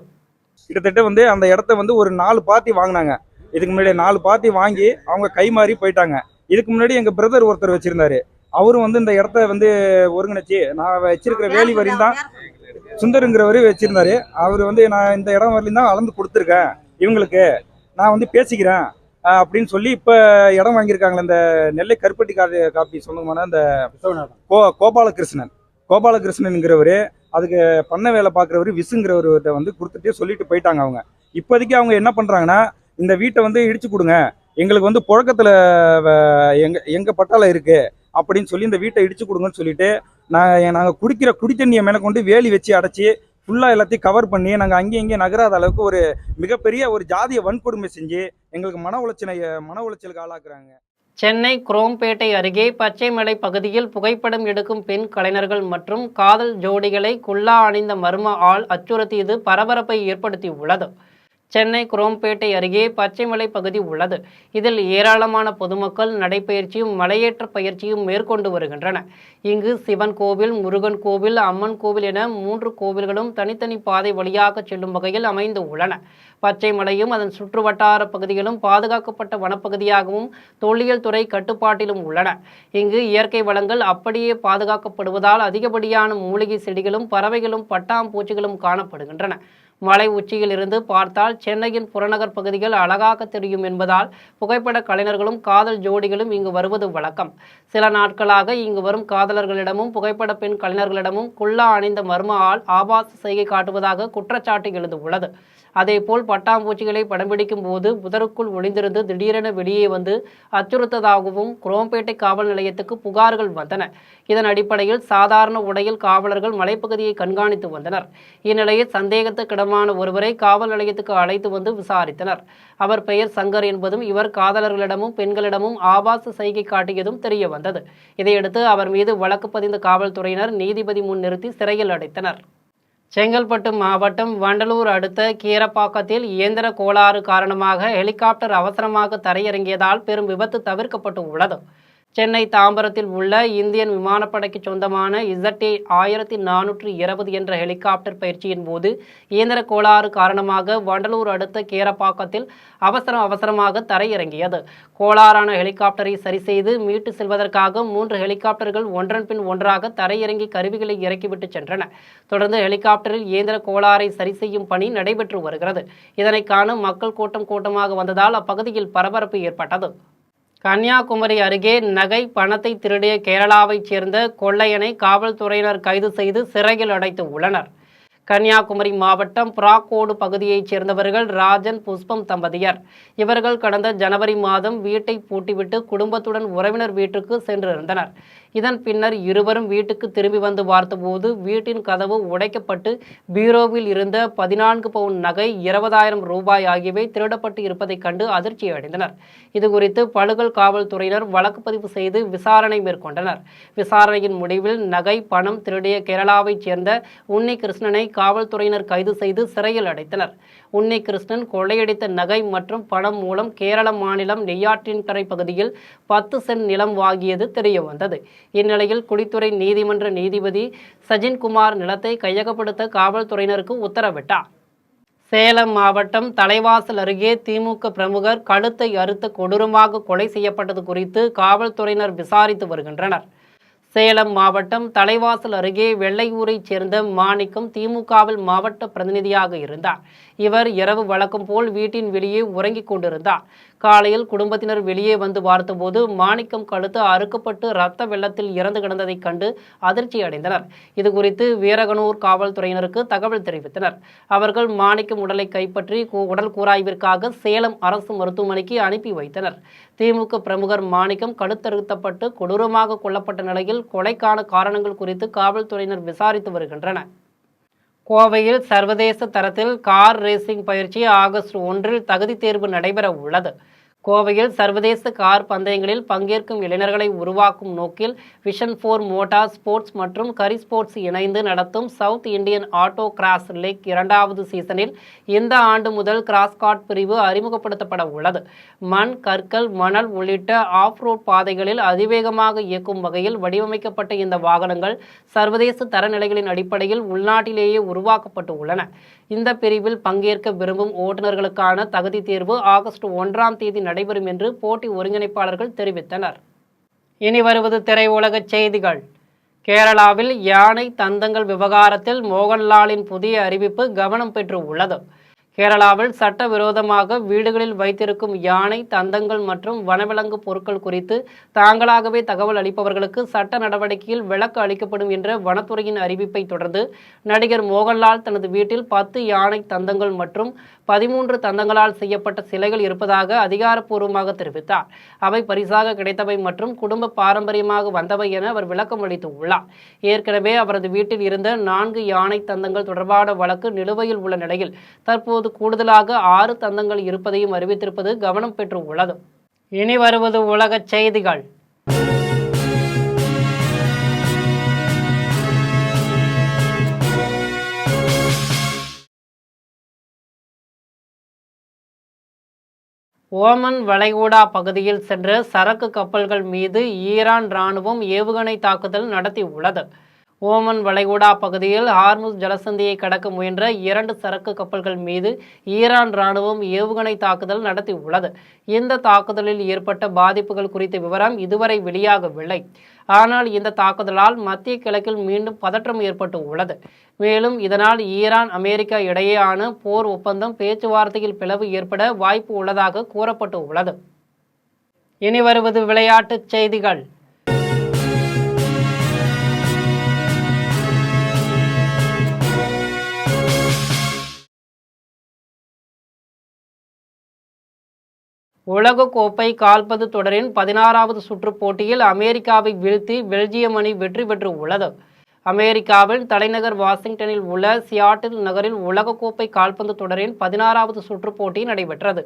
கிட்டத்தட்ட அந்த இடத்த ஒரு 4 பார்ட்டி வாங்கினாங்க. இதுக்கு முன்னாடி 4 பார்ட்டி வாங்கி அவங்க கை மாறி போயிட்டாங்க. இதுக்கு முன்னாடி எங்க பிரதர் ஒருத்தர் வச்சிருந்தாரு. அவரும் இந்த இடத்த ஒருங்கிணைச்சு நான் வச்சிருக்கிற வேலி வரையும் தான் சுந்தருங்கிறவரு வச்சிருந்தாரு. அவர் நான் இந்த இடம் வரையும் தான் அளந்து கொடுத்துருக்கேன், இவங்களுக்கு நான் பேசிக்கிறேன் அப்படின்னு சொல்லி இப்போ இடம் வாங்கியிருக்காங்களே இந்த நெல்லை கருப்பட்டி காப்பி சொந்தமான அந்த கோபாலகிருஷ்ணன்ங்கிறவர், அதுக்கு பண்ண வேலை பார்க்குறவர் விசுங்கிறவர்கிட்ட கொடுத்துட்டே சொல்லிட்டு போயிட்டாங்க. அவங்க இப்போதைக்கு அவங்க என்ன பண்ணுறாங்கன்னா இந்த வீட்டை இடிச்சு கொடுங்க, எங்களுக்கு புழக்கத்தில் எங்கள் பட்டாளம் இருக்குது அப்படின்னு சொல்லி இந்த வீட்டை இடிச்சு கொடுங்கன்னு சொல்லிட்டு நாங்கள் குடிக்கிற குடித்தண்ணியை மேலே கொண்டு வேலி வச்சு அடைச்சி ஃபுல்லாக எல்லாத்தையும் கவர் பண்ணி நாங்கள் அங்கேயும் இங்கேயும் நகராத அளவுக்கு ஒரு மிகப்பெரிய ஒரு ஜாதிய வன்கொடுமை செஞ்சு எங்களுக்கு மன உளைச்சலுக்கு ஆளாக்குறாங்க. சென்னை குரோம்பேட்டை அருகே பச்சைமலை பகுதியில் புகைப்படம் எடுக்கும் பெண் கலைஞர்கள் மற்றும் காதல் ஜோடிகளை குல்லா அணிந்த மர்ம ஆள் அச்சுறுத்தியது பரபரப்பை ஏற்படுத்தியுள்ளது. சென்னை குரோம்பேட்டை அருகே பச்சைமலை பகுதி உள்ளது. இதில் ஏராளமான பொதுமக்கள் நடைபயிற்சியும் மலையேற்ற பயிற்சியும் மேற்கொண்டு வருகின்றன. இங்கு சிவன் கோவில், முருகன் கோவில், அம்மன் கோவில் என 3 கோவில்களும் தனித்தனி பாதை வழியாக செல்லும் வகையில் அமைந்து உள்ளன. பச்சைமலையும் அதன் சுற்றுவட்டார பகுதிகளும் பாதுகாக்கப்பட்ட வனப்பகுதியாகவும் தொல்லியல் துறை கட்டுப்பாட்டிலும் உள்ளன. இங்கு இயற்கை வளங்கள் அப்படியே பாதுகாக்கப்படுவதால் அதிகப்படியான மூலிகை செடிகளும் பறவைகளும் பட்டாம்பூச்சிகளும் காணப்படுகின்றன. மலை உச்சியில் இருந்து பார்த்தால் சென்னையின் புறநகர் பகுதிகள் அழகாக தெரியும் என்பதால் புகைப்பட கலைஞர்களும் காதல் ஜோடிகளும் இங்கு வருவது வழக்கம். சில நாட்களாக இங்கு வரும் காதலர்களிடமும் புகைப்பட பெண் கலைஞர்களிடமும் குல்லா அணிந்த மர்ம ஆள் ஆபாச செய்கை காட்டுவதாக குற்றச்சாட்டு எழுந்துள்ளது. அதேபோல் பட்டாம்பூச்சிகளை படம் பிடிக்கும் போது புதருக்குள் ஒளிந்திருந்து திடீரென வெளியே வந்து அச்சுறுத்ததாகவும் குரோம்பேட்டை காவல் நிலையத்துக்கு புகார்கள் வந்தன. இதன் அடிப்படையில் சாதாரண உடையில் காவலர்கள் மலைப்பகுதியை கண்காணித்து வந்தனர். இந்நிலையில் சந்தேகத்துக்கிடம் பிரபலமான ஒருவரை காவல் நிலையத்துக்கு அழைத்து வந்து விசாரித்தனர். அவர் பெயர் சங்கர் என்பதும் இவர் காதலர்களிடமும் பெண்களிடமும் ஆபாச சைகை காட்டியதும் தெரிய வந்தது. இதையடுத்து அவர் மீது வழக்கு பதிந்த காவல்துறையினர் நீதிபதி முன் நிறுத்தி சிறையில் அடைத்தனர். செங்கல்பட்டு மாவட்டம் வண்டலூர் அடுத்த கீரப்பாக்கத்தில் இயந்திர கோளாறு காரணமாக ஹெலிகாப்டர் அவசரமாக தரையிறங்கியதால் பெரும் விபத்து தவிர்க்கப்பட்டு உள்ளது. சென்னை தாம்பரத்தில் உள்ள இந்தியன் விமானப்படைக்கு சொந்தமான ZA 1420 என்ற ஹெலிகாப்டர் பயிற்சியின் போது இயந்திர கோளாறு காரணமாக வண்டலூர் அடுத்த கீரப்பாக்கத்தில் அவசரமாக தரையிறங்கியது. கோளாறான ஹெலிகாப்டரை சரி செய்து மீட்டு செல்வதற்காக 3 ஹெலிகாப்டர்கள் ஒன்றன் பின் ஒன்றாக தரையிறங்கி கருவிகளை இறக்கிவிட்டு சென்றன. தொடர்ந்து ஹெலிகாப்டரில் இயந்திர கோளாறை சரி செய்யும் பணி நடைபெற்று வருகிறது. இதனை காண மக்கள் கூட்டமாக வந்ததால் அப்பகுதியில் பரபரப்பு ஏற்பட்டது. கன்னியாகுமரி அருகே நகை பணத்தை திருடிய கேரளாவைச் சேர்ந்த கொள்ளையனை காவல்துறையினர் கைது செய்து சிறையில் அடைத்து உள்ளனர். கன்னியாகுமரி மாவட்டம் புறாக்கோடு பகுதியைச் சேர்ந்தவர்கள் ராஜன் புஷ்பம் தம்பதியர். இவர்கள் கடந்த ஜனவரி மாதம் வீட்டை பூட்டிவிட்டு குடும்பத்துடன் உறவினர் வீட்டுக்கு சென்றிருந்தனர். இதன் பின்னர் இருவரும் வீட்டுக்கு திரும்பி வந்து பார்த்தபோது வீட்டின் கதவு உடைக்கப்பட்டு பீரோவில் இருந்த 14 பவுன் நகை 20,000 ரூபாய் ஆகியவை திருடப்பட்டு இருப்பதைக் கண்டு அதிர்ச்சி அடைந்தனர். இதுகுறித்து பளுகல் காவல்துறையினர் வழக்கு பதிவு செய்து விசாரணை மேற்கொண்டனர். விசாரணையின் முடிவில் நகை பணம் திருடிய கேரளாவைச் சேர்ந்த உன்னி கிருஷ்ணனை காவல்துறையினர் கைது செய்து சிறையில் அடைத்தனர். உன்னி கிருஷ்ணன் கொள்ளையடித்த நகை மற்றும் பணம் மூலம் கேரள மாநிலம் நெய்யாற்றின்கரை பகுதியில் 10 சென்ட் நிலம் வாங்கியது தெரிய வந்தது. இந்நிலையில் குடித்துறை நீதிமன்ற நீதிபதி சஜின்குமார் நிலத்தை கையகப்படுத்த காவல்துறையினருக்கு உத்தரவிட்டார். சேலம் மாவட்டம் தலைவாசல் அருகே திமுக பிரமுகர் கழுத்தை அறுத்து கொடூரமாக கொலை செய்யப்பட்டது குறித்து காவல்துறையினர் விசாரித்து வருகின்றனர். சேலம் மாவட்டம் தலைவாசல் அருகே வெள்ளையூரைச் சேர்ந்த மாணிக்கம் திமுகவில் மாவட்ட பிரதிநிதியாக இருந்தார். இவர் இரவு வழக்கம் போல் வீட்டின் வெளியே உறங்கிக் கொண்டிருந்தார். காலையில் குடும்பத்தினர் வெளியே வந்து பார்த்தபோது மாணிக்கம் கழுத்து அறுக்கப்பட்டு இரத்த வெள்ளத்தில் இறந்து கிடந்ததைக் கண்டு அதிர்ச்சி அடைந்தனர். இதுகுறித்து வீரகனூர் காவல்துறையினருக்கு தகவல் தெரிவித்தனர். அவர்கள் மாணிக்கம் உடலை கைப்பற்றி உடல் கூராய்விற்காக சேலம் அரசு மருத்துவமனைக்கு அனுப்பி வைத்தனர். திமுக பிரமுகர் மாணிக்கம் கழுத்தறுத்தப்பட்டு கொடூரமாக கொல்லப்பட்ட நிலையில் கொலைக்கான காரணங்கள் குறித்து காவல்துறையினர் விசாரித்து வருகின்றனர். கோவையில் சர்வதேச தரத்தில் கார் ரேசிங் பயிற்சி ஆகஸ்ட் 1 தகுதி தேர்வு நடைபெற உள்ளது. கோவையில் சர்வதேச கார் பந்தயங்களில் பங்கேற்கும் இளைஞர்களை உருவாக்கும் நோக்கில் விஷன் 4 மோட்டார் ஸ்போர்ட்ஸ் மற்றும் கரி ஸ்போர்ட்ஸ் இணைந்து நடத்தும் south Indian auto cross league 2வது சீசனில் இந்த ஆண்டு முதல் கிராஸ்காட் பிரிவு அறிமுகப்படுத்தப்பட உள்ளது. மண், கற்கள், மணல் உள்ளிட்ட ஆஃப் ரோட் பாதைகளில் அதிவேகமாக இயக்கும் வகையில் வடிவமைக்கப்பட்ட இந்த வாகனங்கள் சர்வதேச தரநிலைகளின் அடிப்படையில் உள்நாட்டிலேயே உருவாக்கப்பட்டு உள்ளன. இந்த பிரிவில் பங்கேற்க விரும்பும் ஓட்டுநர்களுக்கான தகுதி தேர்வு ஆகஸ்ட் 1ஆம் தேதி நடைபெறும் என்று போட்டி ஒருங்கிணைப்பாளர்கள் தெரிவித்தனர். இனி வருவது திரையுலக செய்திகள். கேரளாவில் யானை தந்தங்கள் விவகாரத்தில் மோகன்லாலின் புதிய அறிவிப்பு கவனம் பெற்று உள்ளது. கேரளாவில் சட்டவிரோதமாக வீடுகளில் வைத்திருக்கும் யானை தந்தங்கள் மற்றும் வனவிலங்கு பொருட்கள் குறித்து தாங்களாகவே தகவல் அளிப்பவர்களுக்கு சட்ட நடவடிக்கையில் விலக்கு அளிக்கப்படும் என்ற வனத்துறையின் அறிவிப்பை தொடர்ந்து நடிகர் மோகன்லால் தனது வீட்டில் 10 யானை தந்தங்கள் மற்றும் 13 தந்தங்களால் செய்யப்பட்ட சிலைகள் இருப்பதாக அதிகாரப்பூர்வமாக தெரிவித்தார். அவை பரிசாக கிடைத்தவை மற்றும் குடும்ப பாரம்பரியமாக வந்தவை என அவர் விளக்கம் அளித்துள்ளார். ஏற்கனவே அவரது வீட்டில் இருந்த 4 யானை தந்தங்கள் தொடர்பான வழக்கு நிலுவையில் உள்ள நிலையில் தற்போது கூடுதலாக 6 தந்தங்கள் இருப்பதையும் அறிவித்திருப்பது கவனம் பெற்று உள்ளது. இனி வருவது உலக செய்திகள். ஓமன் வளைகுடா பகுதியில் சென்ற சரக்கு கப்பல்கள் மீது ஈரான் இராணுவம் ஏவுகணை தாக்குதல் நடத்தியுள்ளது. ஓமன் வளைகுடா பகுதியில் ஹார்முஸ் ஜலசந்தியை கடக்க முயன்ற 2 சரக்கு கப்பல்கள் மீது ஈரான் இராணுவம் ஏவுகணை தாக்குதல் நடத்தியுள்ளது. இந்த தாக்குதலில் ஏற்பட்ட பாதிப்புகள் குறித்த விவரம் இதுவரை வெளியாகவில்லை. ஆனால் இந்த தாக்குதலால் மத்திய கிழக்கில் மீண்டும் பதற்றம் ஏற்பட்டு உள்ளது. மேலும் இதனால் ஈரான் அமெரிக்கா இடையேயான போர் ஒப்பந்தம் பேச்சுவார்த்தையில் பிளவு ஏற்பட வாய்ப்பு உள்ளதாக கூறப்பட்டு உள்ளது. இனி வருவது விளையாட்டுச் செய்திகள். உலகக்கோப்பை கால்பந்து தொடரின் 16வது சுற்று போட்டியில் அமெரிக்காவை வீழ்த்தி பெல்ஜியம் அணி வெற்றி பெற்று உள்ளது. அமெரிக்காவில் தலைநகர் வாஷிங்டனில் உள்ள சியாட்டில் நகரில் உலகக்கோப்பை கால்பந்து தொடரின் 16வது சுற்றுப் போட்டி நடைபெற்றது.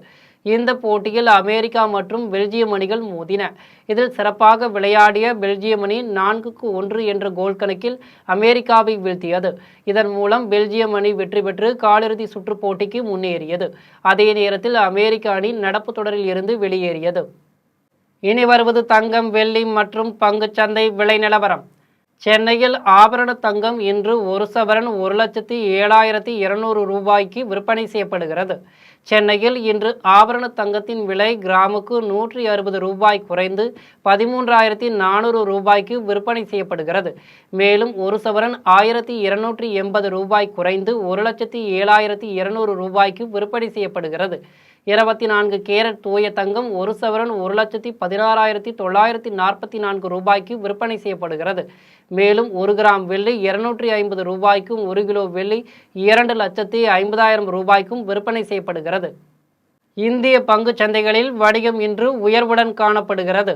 இந்த போட்டியில் அமெரிக்கா மற்றும் பெல்ஜியம் அணிகள் மோதின. இதில் சிறப்பாக விளையாடிய பெல்ஜியம் அணி 4-1 என்ற கோல் கணக்கில் அமெரிக்காவை வீழ்த்தியது. இதன் மூலம் பெல்ஜியம் அணி வெற்றி பெற்று காலிறுதி சுற்றுப் போட்டிக்கு முன்னேறியது. அதே நேரத்தில் அமெரிக்க அணி நடப்பு தொடரில் இருந்து வெளியேறியது. இனி வருவது தங்கம், வெள்ளி மற்றும் பங்குச்சந்தை விலை நிலவரம். சென்னையில் ஆபரண தங்கம் இன்று ஒரு சவரன் 1,07,200 ரூபாய்க்கு விற்பனை செய்யப்படுகிறது. சென்னையில் இன்று ஆபரண தங்கத்தின் விலை கிராமுக்கு 160 ரூபாய் குறைந்து 13,400 ரூபாய்க்கு விற்பனை செய்யப்படுகிறது. மேலும் ஒரு சவரன் 1,280 ரூபாய் குறைந்து 1,07,200 ரூபாய்க்கு விற்பனை செய்யப்படுகிறது. 24 கேரட் தூய தங்கம் ஒரு சவரன் 1,16,944 ரூபாய்க்கு விற்பனை செய்யப்படுகிறது. மேலும் 1 கிராம் வெள்ளி 250 ரூபாய்க்கும் 1 கிலோ வெள்ளி 2,50,000 ரூபாய்க்கும் விற்பனை செய்யப்படுகிறது. இந்திய பங்குச் சந்தைகளில் வணிகம் இன்று உயர்வுடன் காணப்படுகிறது.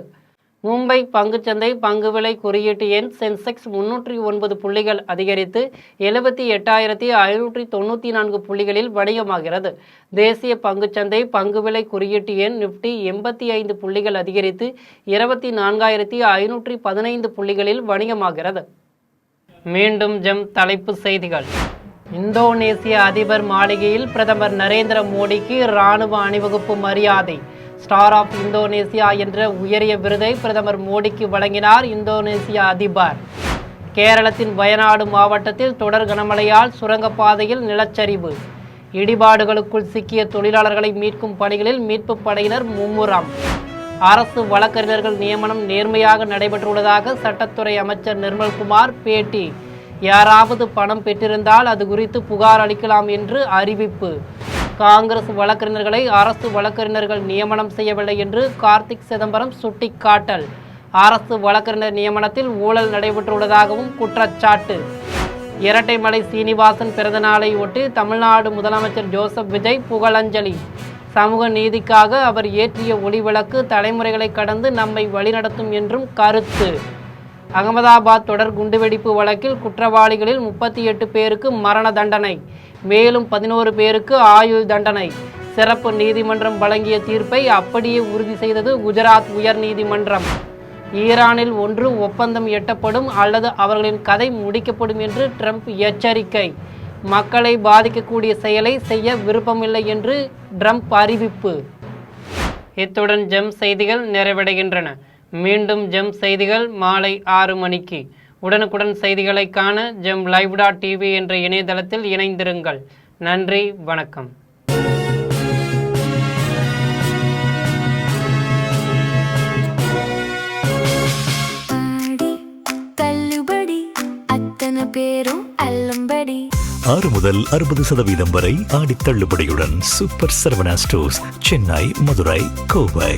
மும்பை பங்குச்சந்தை பங்கு விலை குறியீட்டு எண் சென்செக்ஸ் 309 புள்ளிகள் அதிகரித்து 78,594 புள்ளிகளில் வணிகமாகிறது. தேசிய பங்குச்சந்தை பங்கு விலை குறியீட்டு எண் நிப்டி 85 புள்ளிகள் அதிகரித்து 24,515 புள்ளிகளில் வணிகமாகிறது. மீண்டும் ஜெம் தலைப்பு செய்திகள். இந்தோனேசிய அதிபர் மாளிகையில் பிரதமர் நரேந்திர மோடிக்கு இராணுவ அணிவகுப்பு மரியாதை. ஸ்டார் ஆஃப் இந்தோனேசியா என்ற உயரிய விருதை பிரதமர் மோடிக்கு வழங்கினார் இந்தோனேசிய அதிபர். கேரளத்தின் வயநாடு மாவட்டத்தில் தொடர் கனமழையால் சுரங்கப்பாதையில் நிலச்சரிவு. இடிபாடுகளுக்குள் சிக்கிய தொழிலாளர்களை மீட்கும் பணிகளில் மீட்புப் படையினர் மும்முரம். அரசு வழக்கறிஞர்கள் நியமனம் நேர்மையாக நடைபெற்றுள்ளதாக சட்டத்துறை அமைச்சர் நிர்மல்குமார் பேட்டி. யாராவது பணம் பெற்றிருந்தால் அது குறித்து புகார் அளிக்கலாம் என்று அறிவிப்பு. காங்கிரஸ் வழக்கறிஞர்களை அரசு வழக்கறிஞர்கள் நியமனம் செய்யவில்லை என்று கார்த்திக் சிதம்பரம் சுட்டிக்காட்டல். அரசு வழக்கறிஞர் நியமனத்தில் ஊழல் நடைபெற்றுள்ளதாகவும் குற்றச்சாட்டு. இரட்டைமலை சீனிவாசன் பிறந்த நாளை ஒட்டி தமிழ்நாடு முதலமைச்சர் ஜோசப் விஜய் புகழஞ்சலி. சமூக நீதிக்காக அவர் ஏற்றிய ஒளிவிளக்கு தலைமுறைகளை கடந்து நம்மை வழிநடத்தும் என்றும் கருத்து. அகமதாபாத் தொடர் குண்டுவெடிப்பு வழக்கில் குற்றவாளிகளில் 38 பேருக்கு மரண தண்டனை, மேலும் 11 பேருக்கு ஆயுள் தண்டனை. சிறப்பு நீதிமன்றம் வழங்கிய தீர்ப்பை அப்படியே உறுதி செய்தது குஜராத் உயர் நீதிமன்றம். ஈரானில் ஒன்று ஒப்பந்தம் எட்டப்படும் அல்லது அவர்களின் கதை முடிக்கப்படும் என்று ட்ரம்ப் எச்சரிக்கை. மக்களை பாதிக்கக்கூடிய செயலை செய்ய விருப்பமில்லை என்று ட்ரம்ப் அறிவிப்பு. இத்துடன் ஜெம் செய்திகள் நிறைவடைகின்றன. மீண்டும் ஜெம் செய்திகள் மாலை 6 மணிக்கு. உடனுக்குடன் செய்திகளை காண gemlive.tv என்ற இணையதளத்தில் இணைந்திருங்கள். நன்றி, வணக்கம். தள்ளுபடி அத்தனை பேரும் அல்லம்படி. 6 முதல் 60% வரை ஆடி தள்ளுபடியுடன் சூப்பர் சரவணா ஸ்டோர்ஸ், சென்னை, மதுரை, கோவை.